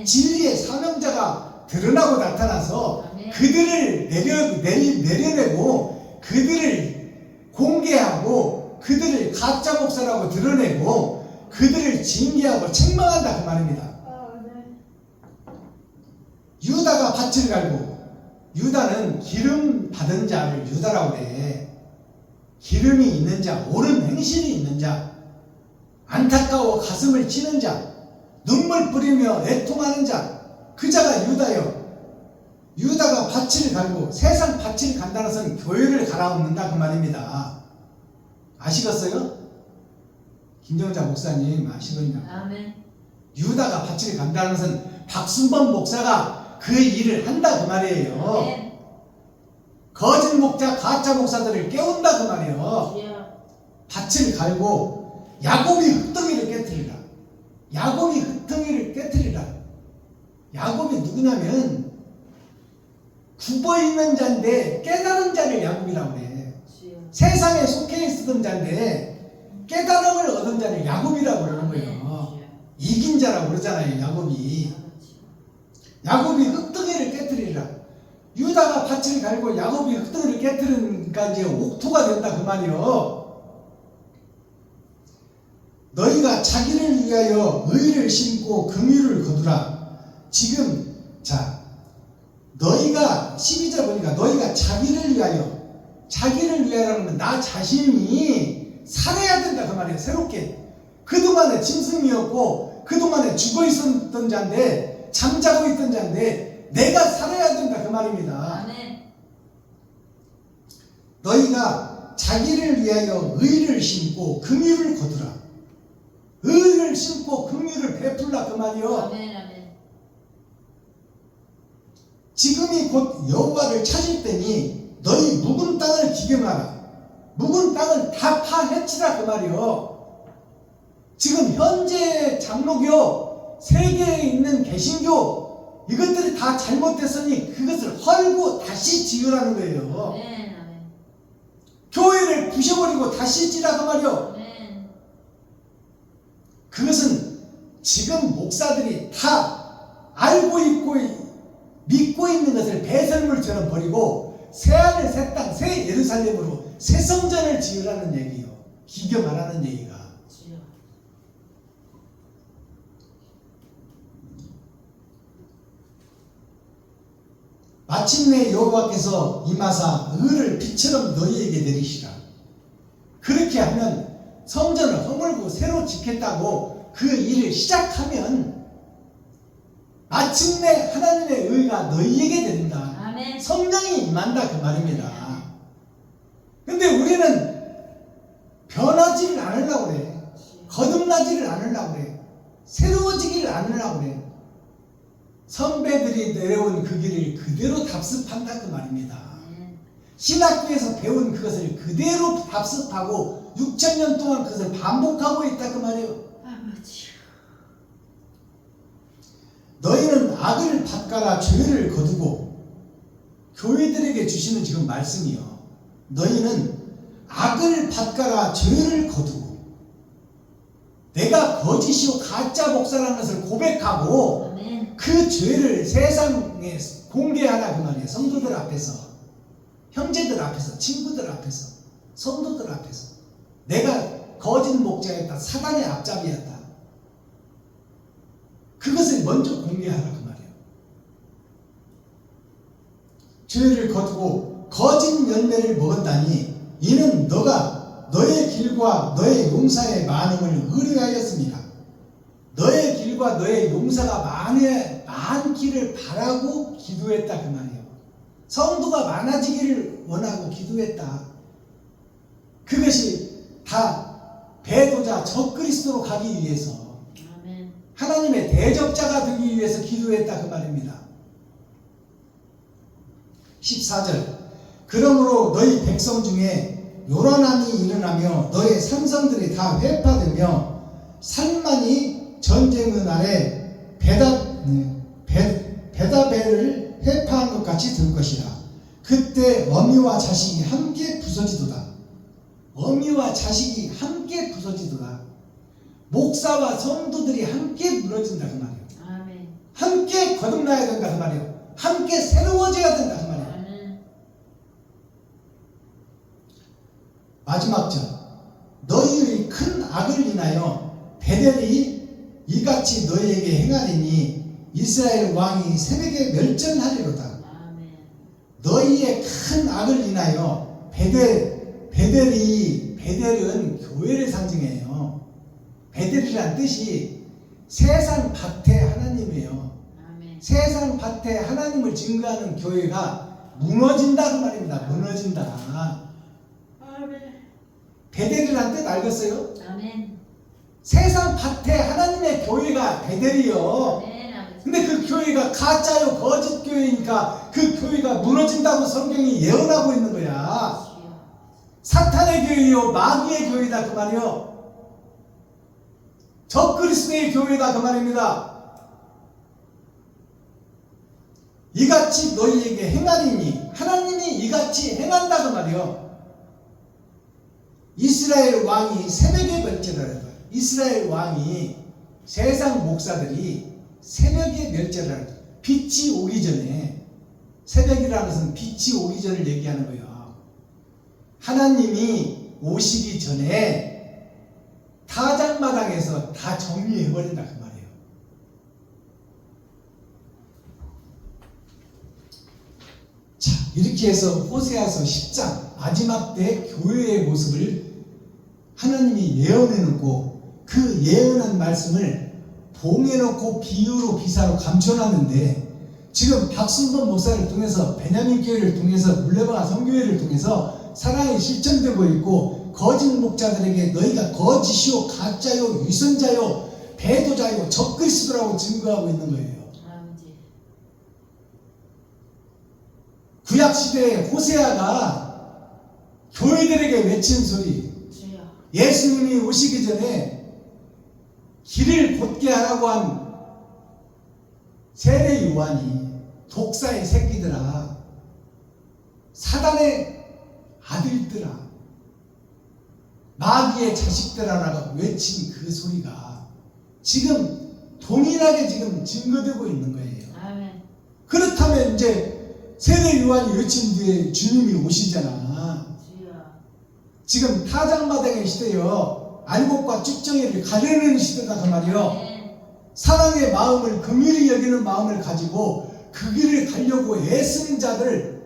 진리의 사명자가 드러나고 나타나서 그들을 내려내고 그들을 공개하고 그들을 가짜 목사라고 드러내고 그들을 징계하고 책망한다 그 말입니다. 유다가 밭을 갈고, 유다는 기름 받은 자를 유다라고 그래. 기름이 있는 자, 옳은 행실이 있는 자, 안타까워 가슴을 치는 자, 눈물 뿌리며 애통하는 자, 그 자가 유다요. 유다가 밭을 갈고, 세상 밭을 간다는 것은 교회를 갈아엎는다 그 말입니다. 아시겠어요? 김정자 목사님 아시겠냐? 아멘. 유다가 밭을 간다는 것은 박순범 목사가 그 일을 한다 그 말이에요. 아멘. 거짓 목자 가짜 목사들을 깨운다 그 말이에요. 주여. 밭을 갈고 야곱이 흙덩이를 깨트리라. 야곱이 흙덩이를 깨트리라. 야곱이 누구냐면 굽어있는 자인데 깨달은 자를 야곱이라고 그래. 주여. 세상에 속해 있었던 자인데 깨달음을 얻은 자를 야곱이라고 그러는 거예요. 이긴 자라고 그러잖아요. 야곱이 흙덩이를 깨트리라. 유다가 밭을 갈고 야곱이 흙덩이를 깨트리니까 이제 옥토가 된다 그 말이요. 너희가 자기를 위하여 의를 심고 긍휼을 거두라. 지금 자 너희가 12절 보니까 너희가 자기를 위하여라는 건 나 자신이 살아야 된다 그 말이에요. 새롭게 그동안에 짐승이었고 그동안에 죽어 있었던 자인데 잠자고 있던 자인데 내가 살아야 된다 그 말입니다. 아멘. 너희가 자기를 위하여 의를 심고 긍휼을 거두라. 의를 심고 긍휼을 베풀라 그 말이요. 아멘. 아멘. 지금이 곧 여호와를 찾을 때니 너희 묵은 땅을 기경하라. 묵은 땅을 다 파헤치라 그 말이요. 지금 현재 장로교 세계에 있는 개신교 이것들이 다 잘못됐으니 그것을 헐고 다시 지으라는 거예요. 아멘. 아멘. 교회를 부셔버리고 다시 지라 그 말이요. 아멘. 그것은 지금 목사들이 다 알고 있고 믿고 있는 것을 배설물처럼 버리고 새하늘 새 땅 새 예루살렘으로 새 성전을 지으라는 얘기요. 기경하라는 얘기가. 주여. 마침내 여호와께서 임하사 의를 빛처럼 너희에게 내리시라. 그렇게 하면 성전을 허물고 새로 짓겠다고 그 일을 시작하면 마침내 하나님의 의가 너희에게 내린다. 아멘. 성령이 임한다 그 말입니다. 근데 우리는 변하지를 않으려고 그래. 거듭나지를 않으려고 그래. 새로워지기를 않으려고 그래. 선배들이 내려온 그 길을 그대로 답습한다 그 말입니다. 신학교에서 배운 그것을 그대로 답습하고 6,000년 동안 그것을 반복하고 있다 그 말이에요. 아버지. 너희는 악을 밭가라 죄를 거두고. 교회들에게 주시는 지금 말씀이요. 너희는 악을 밭가라 죄를 거두고. 내가 거짓이요 가짜 목사라는 것을 고백하고 아멘. 그 죄를 세상에 공개하라 그 말이에요. 성도들 앞에서, 형제들 앞에서, 친구들 앞에서, 성도들 앞에서. 내가 거짓 목자였다. 사단의 앞잡이였다. 그것을 먼저 공개하라 그 말이에요. 죄를 거두고 거짓 열매를 먹었다니 이는 너가 너의 길과 너의 용사의 많음을 의뢰하였습니다. 너의 길과 너의 용사가 많기를 바라고 기도했다 그 말이에요. 성도가 많아지기를 원하고 기도했다. 그것이 다 배도자 적그리스도로 가기 위해서, 아멘. 하나님의 대적자가 되기 위해서 기도했다 그 말입니다. 14절. 그러므로 너희 백성 중에 요란함이 일어나며 너의 산성들이 다 회파되며 살만이 전쟁의 날에 베다벨을 회파한 것 같이 될 것이라. 그때 어미와 자식이 함께 부서지도다. 어미와 자식이 함께 부서지도다. 목사와 성도들이 함께 무너진다 그 말이에요. 아멘. 함께 거듭나야 된다 그 말이에요. 함께 새로워져야 된다 그 말이에요. 아멘. 마지막 절. 너희의 큰 악을 인하여 베델이 이같이 너희에게 행하리니 이스라엘 왕이 새벽에 멸전하리로다. 아멘. 너희의 큰 악을 인하여 베델은 교회를 상징해요. 베델이란 뜻이 세상 밭의 하나님이에요. 아멘. 세상 밭에 하나님을 증거하는 교회가 무너진다 그 말입니다. 무너진다. 아멘. 베델이란 뜻 알겠어요? 아멘. 세상 밭에 하나님의 교회가 베델이요. 아멘. 아버지. 근데 그 교회가 가짜요 거짓 교회니까 그 교회가 무너진다고 성경이 예언하고 있는 거야. 주여. 사탄의 교회요 마귀의 교회다 그 말이요. 적그리스도의 교회다 그 말입니다. 이같이 너희에게 행하리니 하나님이 이같이 행한다 그 말이요. 이스라엘 왕이 새벽에 멸절하라. 이스라엘 왕이 세상 목사들이 새벽에 멸절하라. 빛이 오기 전에, 새벽이라는 것은 빛이 오기 전을 얘기하는 거예요. 하나님이 오시기 전에 타작마당에서 다 정리해버린다 그 말이에요. 자, 이렇게 해서 호세아서 10장 마지막 때 교회의 모습을 하나님이 예언해놓고 그 예언한 말씀을 봉해놓고 비유로 기사로 감춰놨는데 지금 박순돈 목사를 통해서 베냐민 교회를 통해서 물레방아 성교회를 통해서 사랑이 실천되고 있고 거짓 목자들에게 너희가 거짓이요 가짜요 위선자요 배도자요 적그리스도라고 증거하고 있는 거예요. 아버지. 구약시대에 호세아가 교회들에게 외친 소리, 주여. 예수님이 오시기 전에 길을 곧게 하라고 한 세례 요한이 독사의 새끼들아, 사단의 아들들아, 마귀의 자식들아라고 외친 그 소리가 지금 동일하게 지금 증거되고 있는 거예요. 아멘. 그렇다면 이제 세례 요한이 외친 뒤에 주님이 오시잖아. 주여. 지금 타작마당의 시대요. 알곡과 쭉정이를 가려내는 시대다 그 말이요. 아멘. 사랑의 마음을 긍휼히 여기는 마음을 가지고 그 길을 가려고 애쓰는 자들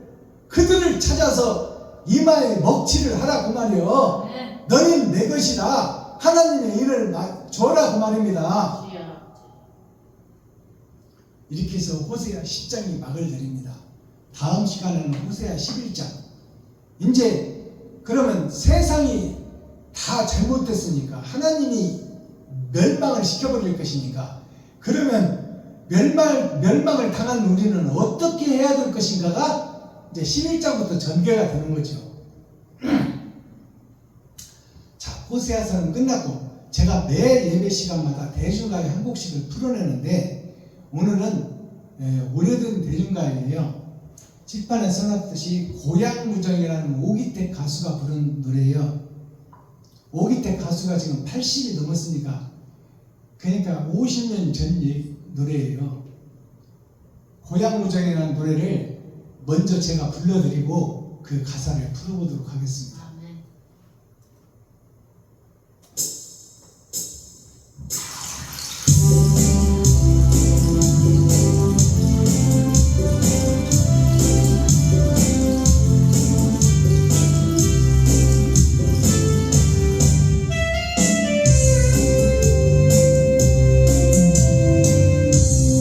그들을 찾아서 이마에 먹칠을 하라 그 말이요. 아멘. 너는 내 것이다. 하나님의 일을 줘라 그 말입니다. 주여. 이렇게 해서 호세아 10장이 막을 내립니다. 다음 시간에는 호세아 11장. 이제 그러면 세상이 다 잘못됐으니까 하나님이 멸망을 시켜버릴 것이니까 그러면 멸망을 당한 우리는 어떻게 해야 될 것인가가 이제 11장부터 전개가 되는 거죠. 자, 호세아서는 끝났고 제가 매 예배 시간마다 대중가요 한 곡씩을 풀어내는데 오늘은 오래된 대중가요예요. 칠판에 써놨듯이 고향무정이라는 오기택 가수가 부른 노래예요. 오기택 가수가 지금 80이 넘었으니까 그러니까 50년 전 노래예요. 고향무정이라는 노래를 먼저 제가 불러드리고 그 가사를 풀어보도록 하겠습니다. 아멘.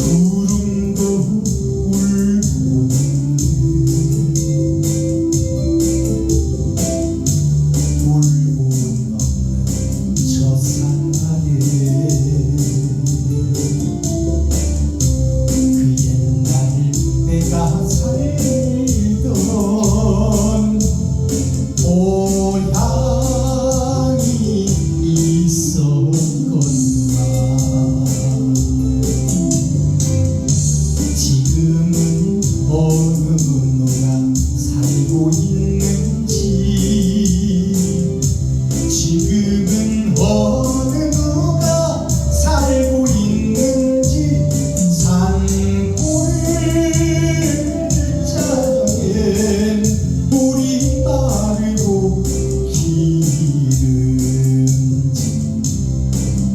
구름도 울고 어느 누가 살고 있는지, 지금은 어느 누가 살고 있는지, 산골을 자랑엔 물이 마르고 기름진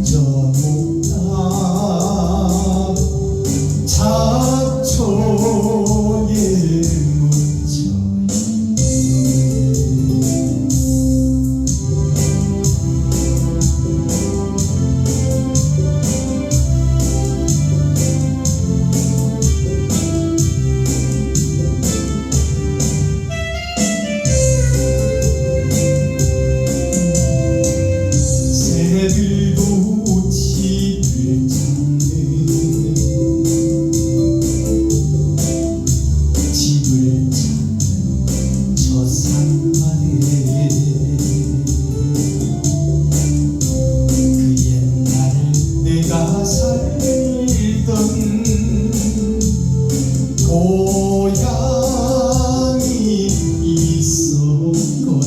저 목탑 잡초에 묻혀있네. 새들도 집을 찾는, 집을 찾는 저 산 아래, 그 옛날 내가 살던 고향이 있었건만,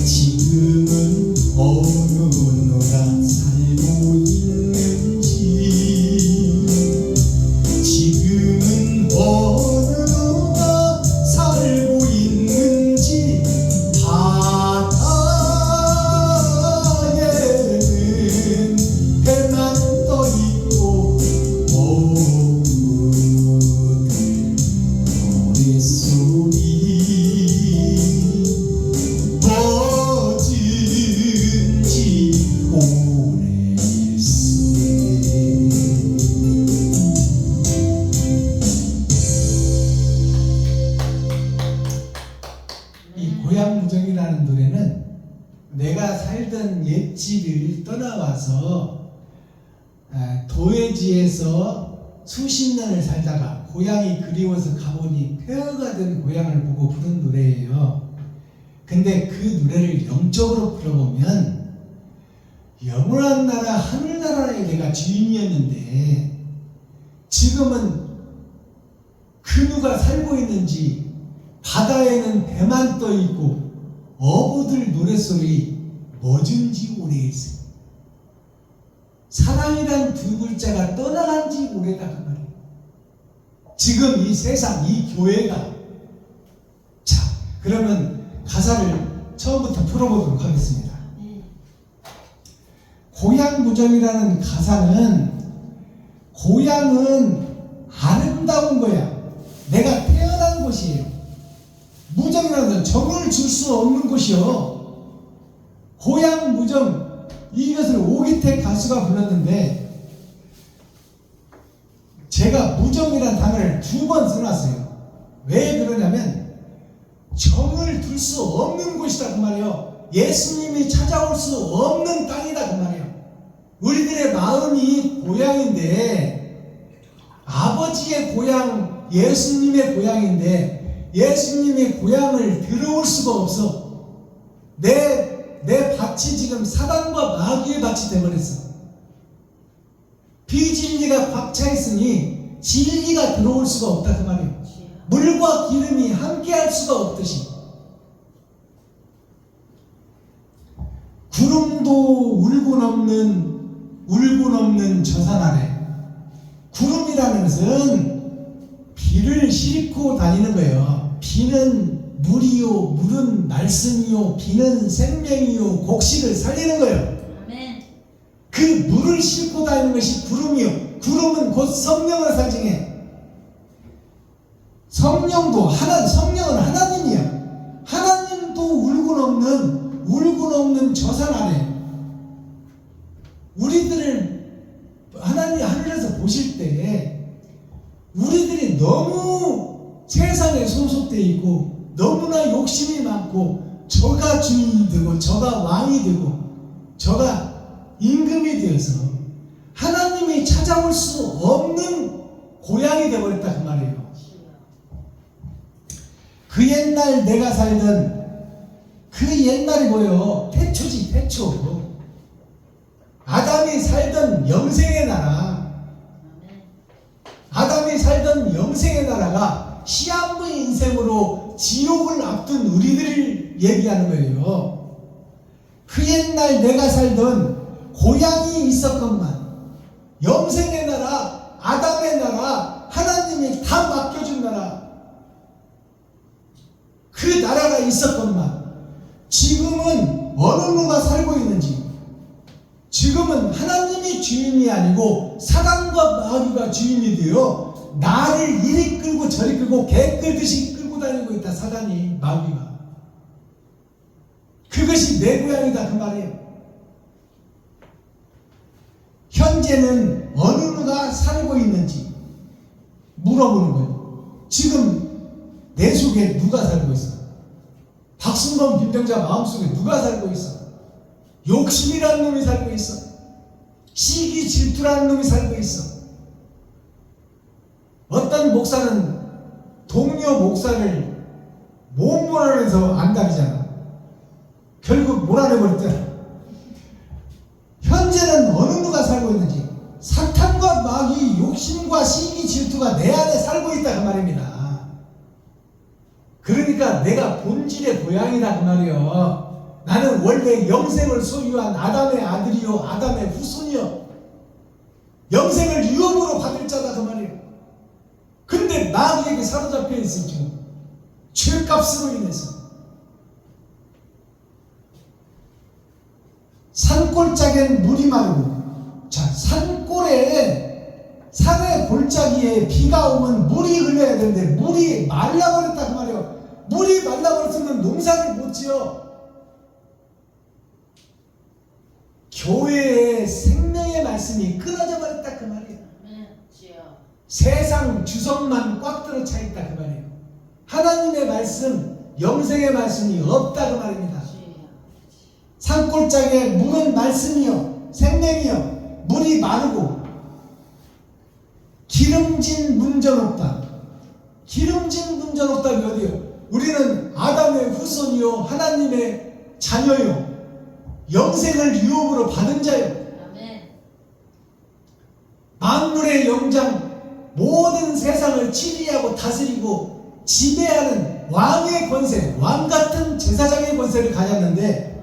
지금은 어느 누가 살고 있는지, 지금은 어느 누가 살고 있는지, 바다에는 해만 떠있고 어부들 노랫소리 멎은지 오래일세. 이 고향무정이라는 노래는 내가 살던 옛집을 떠나와서 도회지에서 수십 년을 살다가 고향이 그리워서 가보니 폐허가 된 고향을 보고 부른 노래예요. 근데 그 노래를 영적으로 풀어보면 영원한 나라 하늘나라에 내가 주인이었는데 지금은 그 누가 살고 있는지, 바다에는 배만 떠있고 어부들 노랫소리 멎은지 오래일세. 사랑이란 두 글자가 떠나간 지 오래다 그 말이에요. 지금 이 세상, 이 교회가. 자, 그러면 가사를 처음부터 풀어보도록 하겠습니다. 고향무정이라는 가사는, 고향은 아름다운 거야. 내가 태어난 곳이에요. 무정이라는 건 정을 줄 수 없는 곳이요. 고향무정, 이것을 오기택 가수가 불렀는데 제가 무정이라는 단어를 2번 써놨어요. 왜 그러냐면 정을 둘 수 없는 곳이다 그 말이에요. 예수님이 찾아올 수 없는 땅이다 그 말이에요. 우리들의 마음이 고향인데, 아버지의 고향, 예수님의 고향인데 예수님의 고향을 들어올 수가 없어. 내 밭이 지금 사단과 마귀의 밭이 되어버렸어. 비진리가 꽉 차 있으니 진리가 들어올 수가 없다 그 말이에요. 물과 기름이 함께할 수가 없듯이. 구름도 울고 넘는 저 산 아래. 구름이라는 것은 비를 싣고 다니는 거예요. 비는 물이요, 물은 말씀이요, 비는 생명이요, 곡식을 살리는 거예요. 아멘. 그 물을 싣고 다니는 것이 구름이요. 구름은 곧 성령을 상징해. 성령은 하나님이야. 하나님도 울고 넘는 저 산 아래. 우리들을 하나님 하늘에서 보실 때 우리들이 너무 세상에 소속되어 있고 너무나 욕심이 많고, 저가 주인이 되고 저가 왕이 되고 저가 임금이 되어서 하나님이 찾아올 수 없는 고향이 되어버렸다 그 말이에요. 그 옛날 내가 살던 그 옛날이 뭐예요? 태초지, 태초. 아담이 살던 영생의 나라. 살던 영생의 나라가 시한부의 인생으로 지옥을 앞둔 우리들을 얘기하는 거예요. 그 옛날 내가 살던 고향이 있었건만 영생의 나라, 아담의 나라, 하나님이 다 맡겨준 나라, 그 나라가 있었건만 지금은 어느 누가 살고 있는지, 지금은 하나님이 주인이 아니고 사단과 마귀가 주인이 되어 나를 이리 끌고 저리 끌고 개 끌듯이 끌고 다니고 있다. 사단이, 마귀가. 그것이 내 고향이다 그 말이에요. 현재는 어느 누가 살고 있는지 물어보는 거예요. 지금 내 속에 누가 살고 있어? 박순범 김병자 마음속에 누가 살고 있어? 욕심이라는 놈이 살고 있어. 시기 질투라는 놈이 살고 있어. 어떤 목사는 동료 목사를 못 몰아내서 안달이잖아. 결국 몰아내버렸잖아. 현재는 어느 누가 살고 있는지, 사탄과 마귀, 욕심과 시기 질투가 내 안에 살고 있다 그 말입니다. 그러니까 내가 본질의 고향이다 그 말이요. 나는 원래 영생을 소유한 아담의 아들이요, 아담의 후손이요, 영생을 유업으로 받을 자다 그 말이에요. 근데 마귀에게 사로잡혀 있어. 지금 죄값으로 인해서. 산골짜기엔 물이 마르고, 자, 산의 골짜기에 비가 오면 물이 흘러야 되는데 물이 말라버렸다 그 말이에요. 물이 말라버렸으면 농사를 못 지어. 교회의 생명의 말씀이 끊어져 버렸다 그 말이에요. 세상 주석만 꽉 들어 차 있다 그 말이에요. 하나님의 말씀, 영생의 말씀이 없다 그 말입니다. 산골짜기에 물은 말씀이요, 생명이요, 물이 마르고 기름진 문전 없다. 기름진 문전 없다가 어디요? 우리는 아담의 후손이요, 하나님의 자녀요, 영생을 유업으로 받은 자요. 만물의 영장, 모든 세상을 치리하고 다스리고 지배하는 왕의 권세, 왕 같은 제사장의 권세를 가졌는데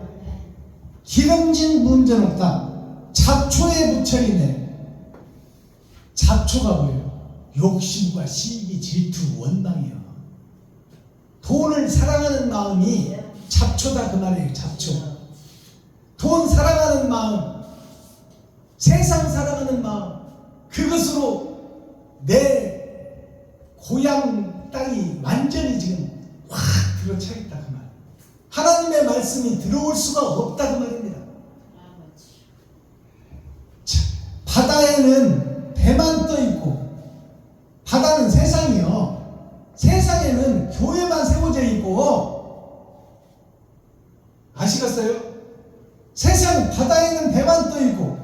기름진 문전 없다. 잡초에 묻혀있네. 잡초가 뭐예요? 욕심과 시기, 질투, 원망이요. 돈을 사랑하는 마음이 잡초다 그 말이에요. 잡초. 돈 사랑하는 마음, 세상 사랑하는 마음, 그것으로 내 고향 땅이 완전히 지금 확 들어차 있다 그 말. 하나님의 말씀이 들어올 수가 없다 그 말입니다. 자, 바다에는 배만 떠 있고, 바다는 세상이요, 세상에는 교회만 세워져 있고, 아시겠어요? 세상 바다에는 배만 떠 있고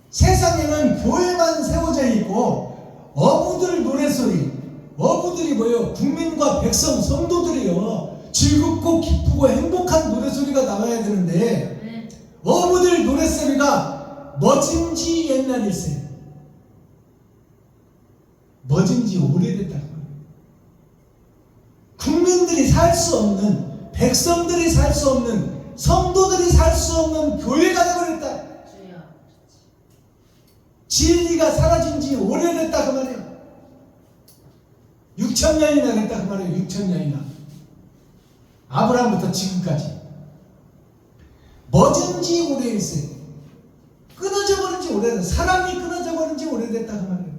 세상에는 교회만 세워져 있고, 어부들 노래소리, 어부들이 뭐예요? 국민과 백성, 성도들이요, 즐겁고 기쁘고 행복한 노래소리가 나와야 되는데 어부들 노래소리가 멎은지 옛날일세. 멎은지 오래됐다. 국민들이 살 수 없는, 백성들이 살 수 없는, 성도들이 살 수 없는 교회가 되어버렸다. 진리가 사라진 지 오래됐다 그 말이에요. 6,000년이나 됐다 그 말이에요. 6,000년이나. 아브라함부터 지금까지. 멎은 지 오래됐어요. 끊어져 버린 지 오래됐다. 사랑이 끊어져 버린 지 오래됐다 그 말이에요.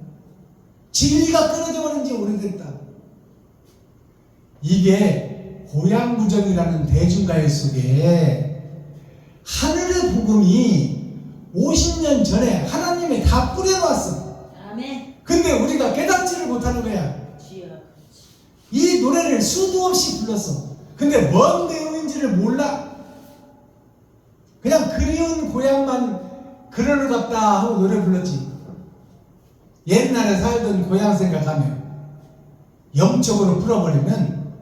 진리가 끊어져 버린 지 오래됐다. 이게 고향부정이라는 대중가요 속에 하늘의 복음이 50년 전에 하나님이 다 뿌려놨어. 아멘. 근데 우리가 깨닫지를 못하는 거야. 이 노래를 수도 없이 불렀어. 근데 뭔 내용인지를 몰라. 그냥 그리운 고향만 그러는갑다 하고 노래 불렀지. 옛날에 살던 고향 생각하면, 영적으로 풀어버리면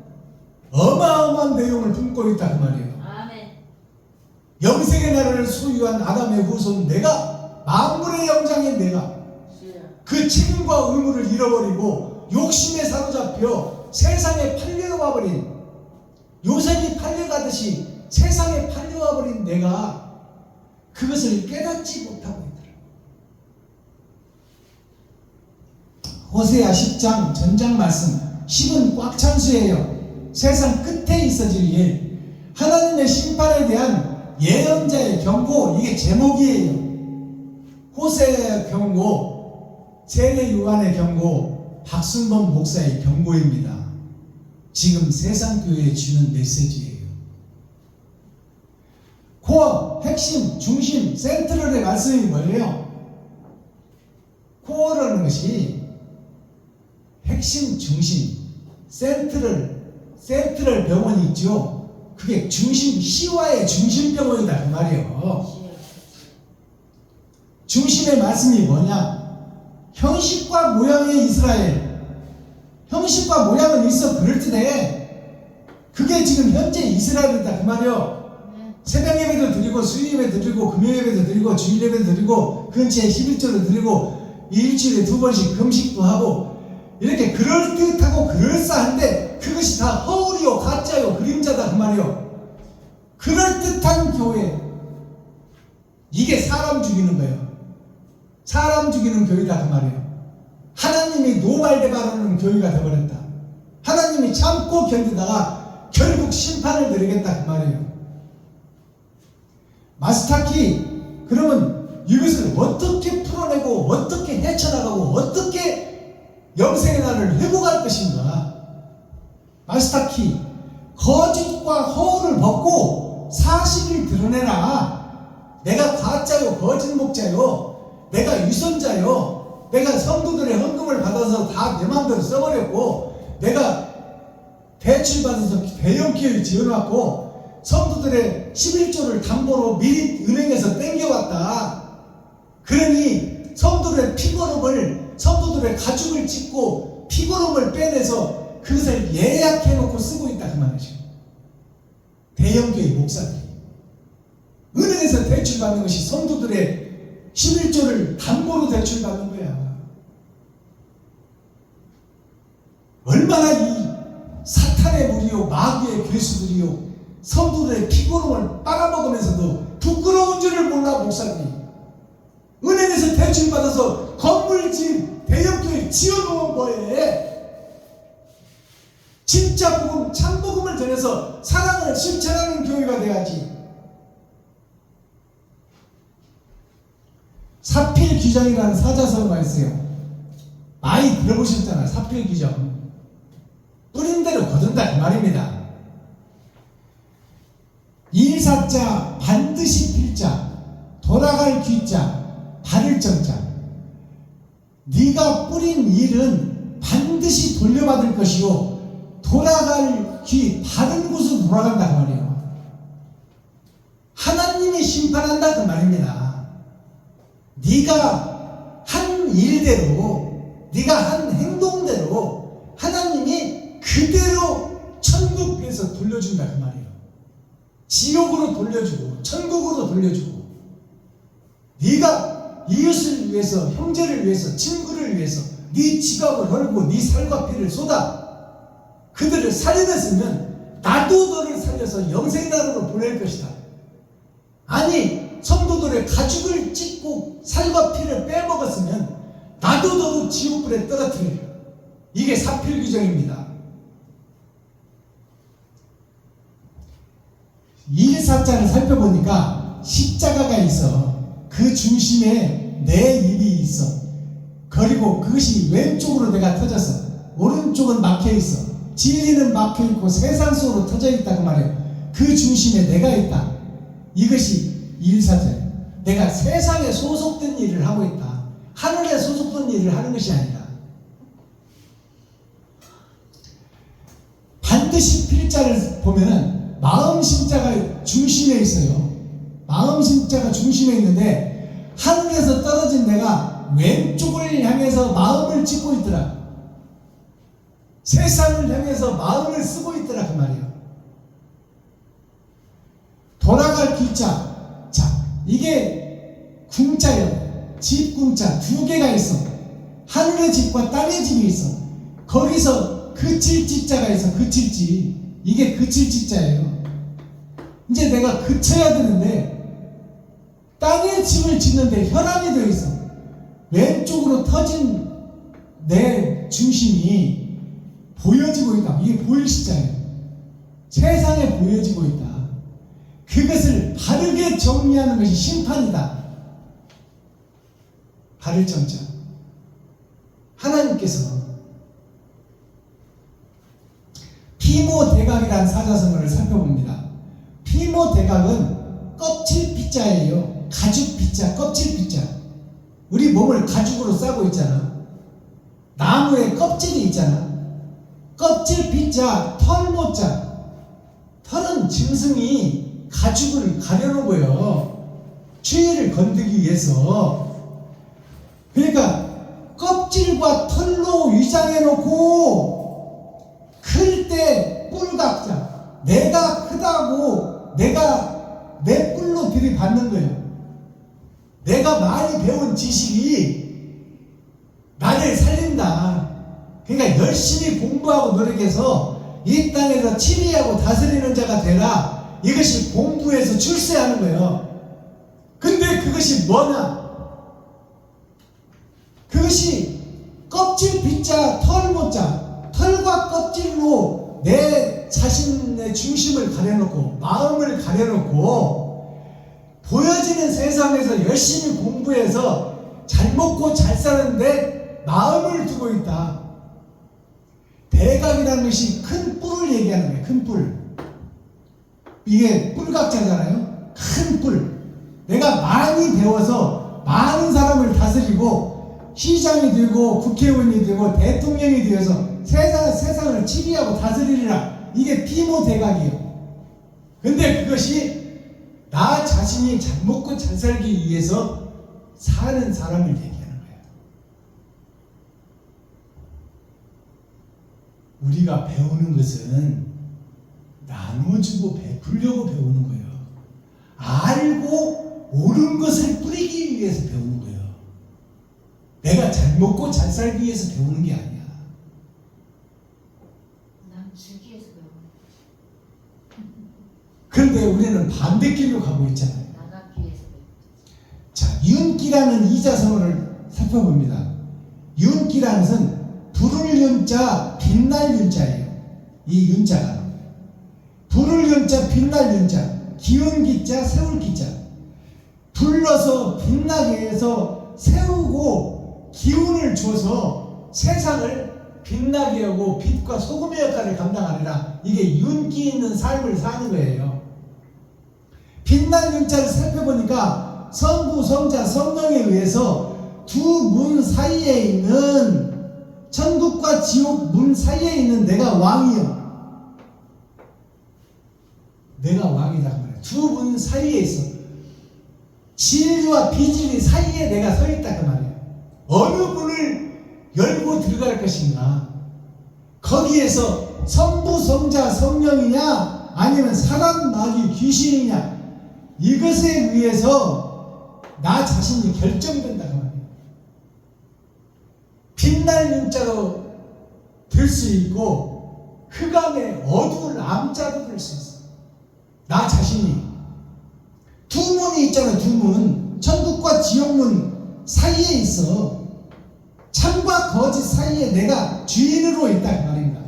어마어마한 내용을 품고 있다 그 말이에요. 아멘. 영생의 나라를 소유한 아담의 후손 내가, 만물의 영장인 내가, 그 책임과 의무를 잃어버리고 욕심에 사로잡혀 세상에 팔려와버린, 요셉이 팔려가듯이 세상에 팔려와버린 내가 그것을 깨닫지 못하고 있더라. 호세아 10장 전장 말씀 10은 꽉 찬 수예요. 세상 끝에 있어질 일, 하나님의 심판에 대한 예언자의 경고, 이게 제목이에요. 호세아의 경고, 세례 요한의 경고, 박순범 목사의 경고입니다. 지금 세상 교회에 주는 메시지예요. 코어, 핵심, 중심, 센트럴의 말씀이 뭐예요? 코어라는 것이 핵심, 중심, 센트럴 병원이 있죠. 그게 중심, 시와의 중심 병원이다 그 말이에요. 중심의 말씀이 뭐냐? 형식과 모양의 이스라엘. 형식과 모양은 있어 그럴듯해. 그게 지금 현재 이스라엘이다 그 말이에요. 새벽 예배도 드리고 수요 예배도 드리고 금요 예배도 드리고 주일 예배도 드리고 근처에 11조를 드리고 일주일에 2번씩 금식도 하고, 이렇게 그럴듯하고 그럴싸한데 그것이 다 허울이요 가짜요 그림자다 그 말이요. 그럴듯한 교회, 이게 사람 죽이는 거예요. 사람 죽이는 교회다 그 말이에요. 하나님이 노발대발하는 교회가 되어버렸다. 하나님이 참고 견디다가 결국 심판을 내리겠다 그 말이에요. 마스터키, 그러면 이것을 어떻게 풀어내고 어떻게 헤쳐나가고 어떻게 영생의 날을 회복할 것인가? 마스터키, 거짓과 허울을 벗고 사실을 드러내라. 내가 가짜요, 거짓 목자요, 내가 유선자요, 내가 성도들의 헌금을 받아서 다 내 마음대로 써버렸고, 내가 대출 받아서 대형 기업을 지어놨고, 성도들의 11조를 담보로 미리 은행에서 땡겨왔다. 그러니 성도들의 피고름을, 성도들의 가죽을 찢고 피고름을 빼내서 그것을 예약해놓고 쓰고 있다 그 말이죠. 대형교회 목사들이 은행에서 대출받는 것이 성도들의 11조를 담보로 대출받는 거야. 얼마나 이 사탄의 무리요 마귀의 괴수들이요 성도들의 피고름을 빨아먹으면서도 부끄러운 줄을 몰라. 목사님이 은행에서 대출받아서 건물집 대형교회 지어놓은 거에 진짜 복음, 참복음을 전해서 사랑을 실천하는 교회가 돼야지. 사필귀정이라는 사자성어가 있어요. 많이 들어보셨잖아요. 사필귀정. 뿌린 대로 거둔다 그 말입니다. 일사자, 반드시 필자, 돌아갈 귀자, 바를 정자. 네가 뿌린 일은 반드시 돌려받을 것이요 돌아갈 귀, 바른 곳으로 돌아간다 그 말이에요. 하나님이 심판한다 그 말입니다. 네가 한 일대로, 네가 한 행동대로 하나님이 그대로 천국에서 돌려준다 그 말이에요. 지옥으로 돌려주고 천국으로 돌려주고, 네가 이웃을 위해서, 형제를 위해서, 친구를 위해서 네 지갑을 헐고 네 살과 피를 쏟아 그들을 살려냈으면 나도 너를 살려서 영생나라로 보낼 것이다. 아니 성도들의 가죽을 찢고 살과 피를 빼먹었으면 나도 너를 지옥불에 떨어뜨려. 이게 사필규정입니다. 일사자를 살펴보니까 십자가가 있어. 그 중심에 내 입이 있어. 그리고 그것이 왼쪽으로 내가 터졌어. 오른쪽은 막혀있어. 진리는 막혀있고 세상 속으로 터져있다고 말해요. 그 중심에 내가 있다. 이것이 일사자예요. 내가 세상에 소속된 일을 하고 있다. 하늘에 소속된 일을 하는 것이 아니다. 반드시 필자를 보면은 마음 심자가 중심에 있어요. 마음 심자가 중심에 있는데 하늘에서 떨어진 내가 왼쪽을 향해서 마음을 찢고 있더라. 세상을 향해서 마음을 쓰고 있더라 그 말이에요. 돌아갈 귀자. 자, 이게 궁자예요. 집궁자 두 개가 있어. 하늘의 집과 땅의 집이 있어. 거기서 그칠 집자가 있어. 그칠 집. 이게 그칠 집자예요. 이제 내가 그쳐야 되는데 땅의 집을 짓는데 혈안이 되어 있어. 왼쪽으로 터진 내 중심이 보여지고 있다. 이게 보일 시자예요. 세상에 보여지고 있다. 그것을 바르게 정리하는 것이 심판이다. 바를 정자. 하나님께서 피모대각이라는 사자성어를 살펴봅니다. 피모대각은 껍질 피자예요. 가죽 피자, 껍질 피자. 우리 몸을 가죽으로 싸고 있잖아. 나무에 껍질이 있잖아. 껍질 피자, 털모자. 털은 짐승이 가죽을 가려놓고요. 추위를 건드기 위해서. 그러니까 껍질과 털로 위장해놓고 클 때 뿔각자. 내가 크다고 내가 내 뿔로 들이받는 거예요. 내가 많이 배운 지식이 나를 살린다. 그러니까 열심히 공부하고 노력해서 이 땅에서 치리하고 다스리는 자가 되라. 이것이 공부에서 출세하는 거예요. 근데 그것이 뭐냐? 그것이 껍질 빗자 털모자. 털과 껍질로 내 자신의 중심을 가려놓고 마음을 가려놓고 보여지는 세상에서 열심히 공부해서 잘 먹고 잘 사는데 마음을 두고 있다. 대각이라는 것이 큰 뿔을 얘기하는 거예요. 큰 뿔. 이게 뿔각자잖아요. 큰 뿔. 내가 많이 배워서 많은 사람을 다스리고 시장이 되고 국회의원이 되고 대통령이 되어서 세상을 치리하고 다스리리라. 이게 피모대각이에요. 근데 그것이 나 자신이 잘 먹고 잘 살기 위해서 사는 사람을 얘기하는 거예요. 우리가 배우는 것은 나눠주고 베풀려고 배우는 거예요. 알고 옳은 것을 뿌리기 위해서 배우는 거예요. 내가 잘 먹고 잘 살기 위해서 배우는 게 아니야. 난 주기 위해서 배우는 그런데 우리는 반대길로 가고 있잖아요. 나가기 위해서 배우는 자, 윤기라는 이자성어를 살펴봅니다. 윤기라는 것은 불을 윤자, 빛날 윤자예요. 이 윤자가 불을 윤자, 빛날 윤자, 기운 기자, 세울 기자. 불러서 빛나게 해서 세우고 기운을 줘서 세상을 빛나게 하고 빛과 소금의 역할을 감당하리라. 이게 윤기 있는 삶을 사는 거예요. 빛난 윤자를 살펴보니까 성부, 성자, 성령에 의해서 두 문 사이에 있는 천국과 지옥 문 사이에 있는 내가 왕이요. 내가 왕이다 그 말이야. 두 문 사이에 있어. 진리와 비진리 사이에 내가 서 있다 그 말이야. 어느 문을 열고 들어갈 것인가? 거기에서 성부, 성자, 성령이냐 아니면 사람, 마귀, 귀신이냐 이것에 의해서 나 자신이 결정된다 그 말이야. 빛날 윤자로 될 수 있고 흑암의 어두운 암자도 될 수 있어. 나 자신이 두 문이 있잖아. 두 문. 천국과 지옥문 사이에 있어. 참과 거짓 사이에 내가 주인으로 있다 그 말입니다.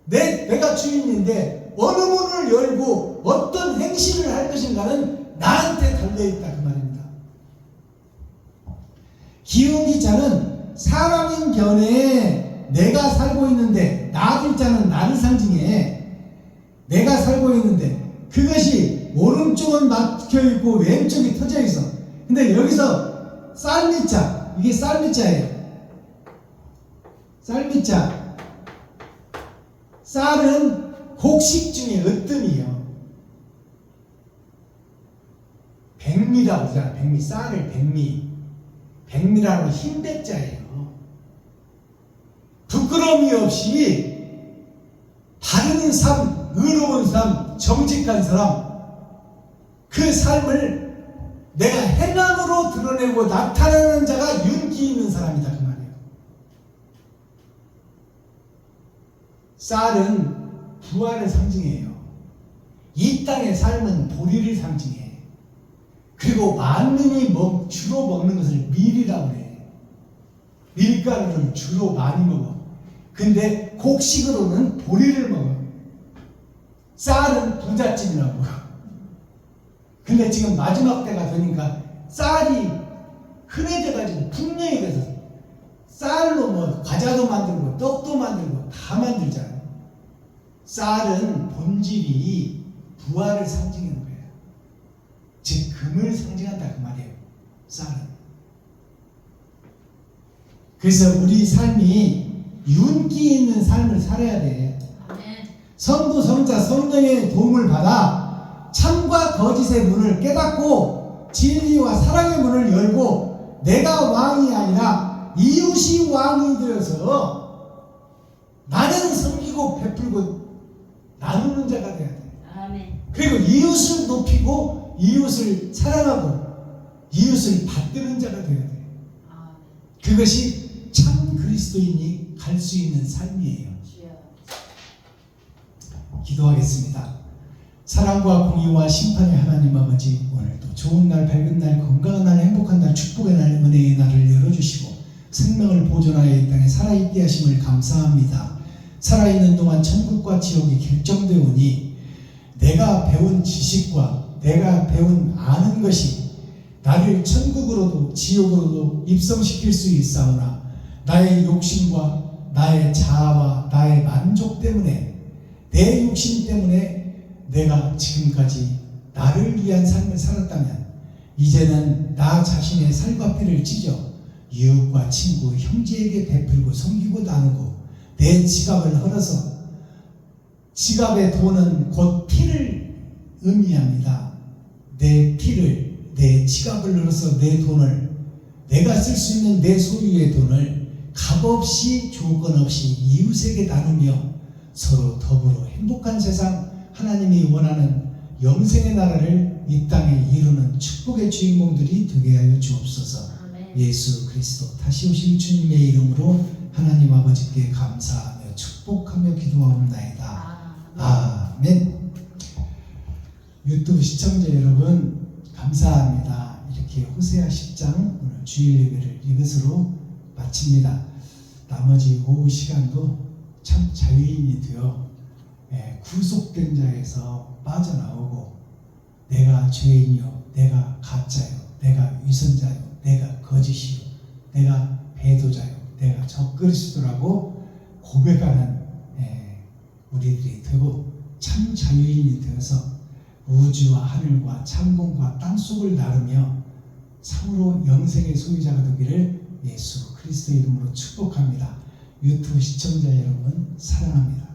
내가 주인인데 어느 문을 열고 어떤 행실을 할 것인가는 나한테 달려있다 그 말입니다. 기운기자는 사람인 견해에 내가 살고 있는데 나길자는 나를 상징해. 내가 살고 있는데 그것이 오른쪽은 막혀있고 왼쪽이 터져있어. 근데 여기서 쌀미자, 이게 쌀미자예요. 쌀미자. 쌀은 곡식 중에 으뜸이에요. 백미라고 하잖아. 백미. 쌀을 백미. 백미라는 흰백자예요. 부끄러움이 없이 바른 삶, 의로운 삶, 정직한 사람, 그 삶을 내가 행함으로 드러내고 나타내는 자가 윤기 있는 사람이다 그 말이에요. 쌀은 부활을 상징해요. 이 땅의 삶은 보리를 상징해. 그리고 만민이 주로 먹는 것을 밀이라고 그래. 밀가루를 주로 많이 먹어. 근데 곡식으로는 보리를 먹어. 쌀은 부잣집이라고. 근데 지금 마지막 때가 되니까 쌀이 흔해져가지고 풍년이 돼서 쌀로 과자도 만들고 떡도 만들고 다 만들잖아요. 쌀은 본질이 부활을 상징하는 거예요. 즉 금을 상징한다 그 말이에요. 쌀은. 그래서 우리 삶이 윤기 있는 삶을 살아야 돼. 성부, 성자, 성령의 도움을 받아 참과 거짓의 문을 깨닫고 진리와 사랑의 문을 열고 내가 왕이 아니라 이웃이 왕이 되어서 나는 섬기고 베풀고 나누는 자가 돼야 돼. 아멘. 그리고 이웃을 높이고 이웃을 사랑하고 이웃을 받드는 자가 돼야 돼. 아멘. 그것이 참 그리스도인이 갈 수 있는 삶이에요. 주여. 기도하겠습니다. 사랑과 공의와 심판의 하나님 아버지, 오늘도 좋은 날, 밝은 날, 건강한 날, 행복한 날, 축복의 날, 은혜의 날을 열어주시고 생명을 보존하여 이 땅에 살아있게 하심을 감사합니다. 살아있는 동안 천국과 지옥이 결정되오니 내가 배운 지식과 내가 배운 아는 것이 나를 천국으로도 지옥으로도 입성시킬 수 있사오나 나의 욕심과 나의 자아와 나의 만족 때문에 내 욕심 때문에 내가 지금까지 나를 위한 삶을 살았다면 이제는 나 자신의 살과 피를 찢어 이웃과 친구, 형제에게 베풀고 섬기고 나누고 내 지갑을 헐어서 지갑의 돈은 곧 피를 의미합니다. 내 피를 내 지갑을 헐어서 내 돈을 내가 쓸 수 있는 내 소유의 돈을 값없이 조건 없이 이웃에게 나누며 서로 더불어 행복한 세상 하나님이 원하는 영생의 나라를 이 땅에 이루는 축복의 주인공들이 되게 하여 주옵소서. 아멘. 예수 그리스도 다시 오실 주님의 이름으로 하나님 아버지께 감사하며 축복하며 기도하옵나이다. 아멘. 유튜브 시청자 여러분 감사합니다. 이렇게 호세아 10장 오늘 주일 예배를 이것으로 마칩니다. 나머지 오후 시간도 참 자유인이 되어 구속된 자에서 빠져나오고 내가 죄인이요, 내가 가짜요, 내가 위선자요, 내가 거짓이요, 내가 배도자요, 내가 적그리스도라고 고백하는 우리들이 되고 참 자유인이 되어서 우주와 하늘과 창공과 땅속을 나르며 참으로 영생의 소유자가 되기를 예수 그리스도 이름으로 축복합니다. 유튜브 시청자 여러분 사랑합니다.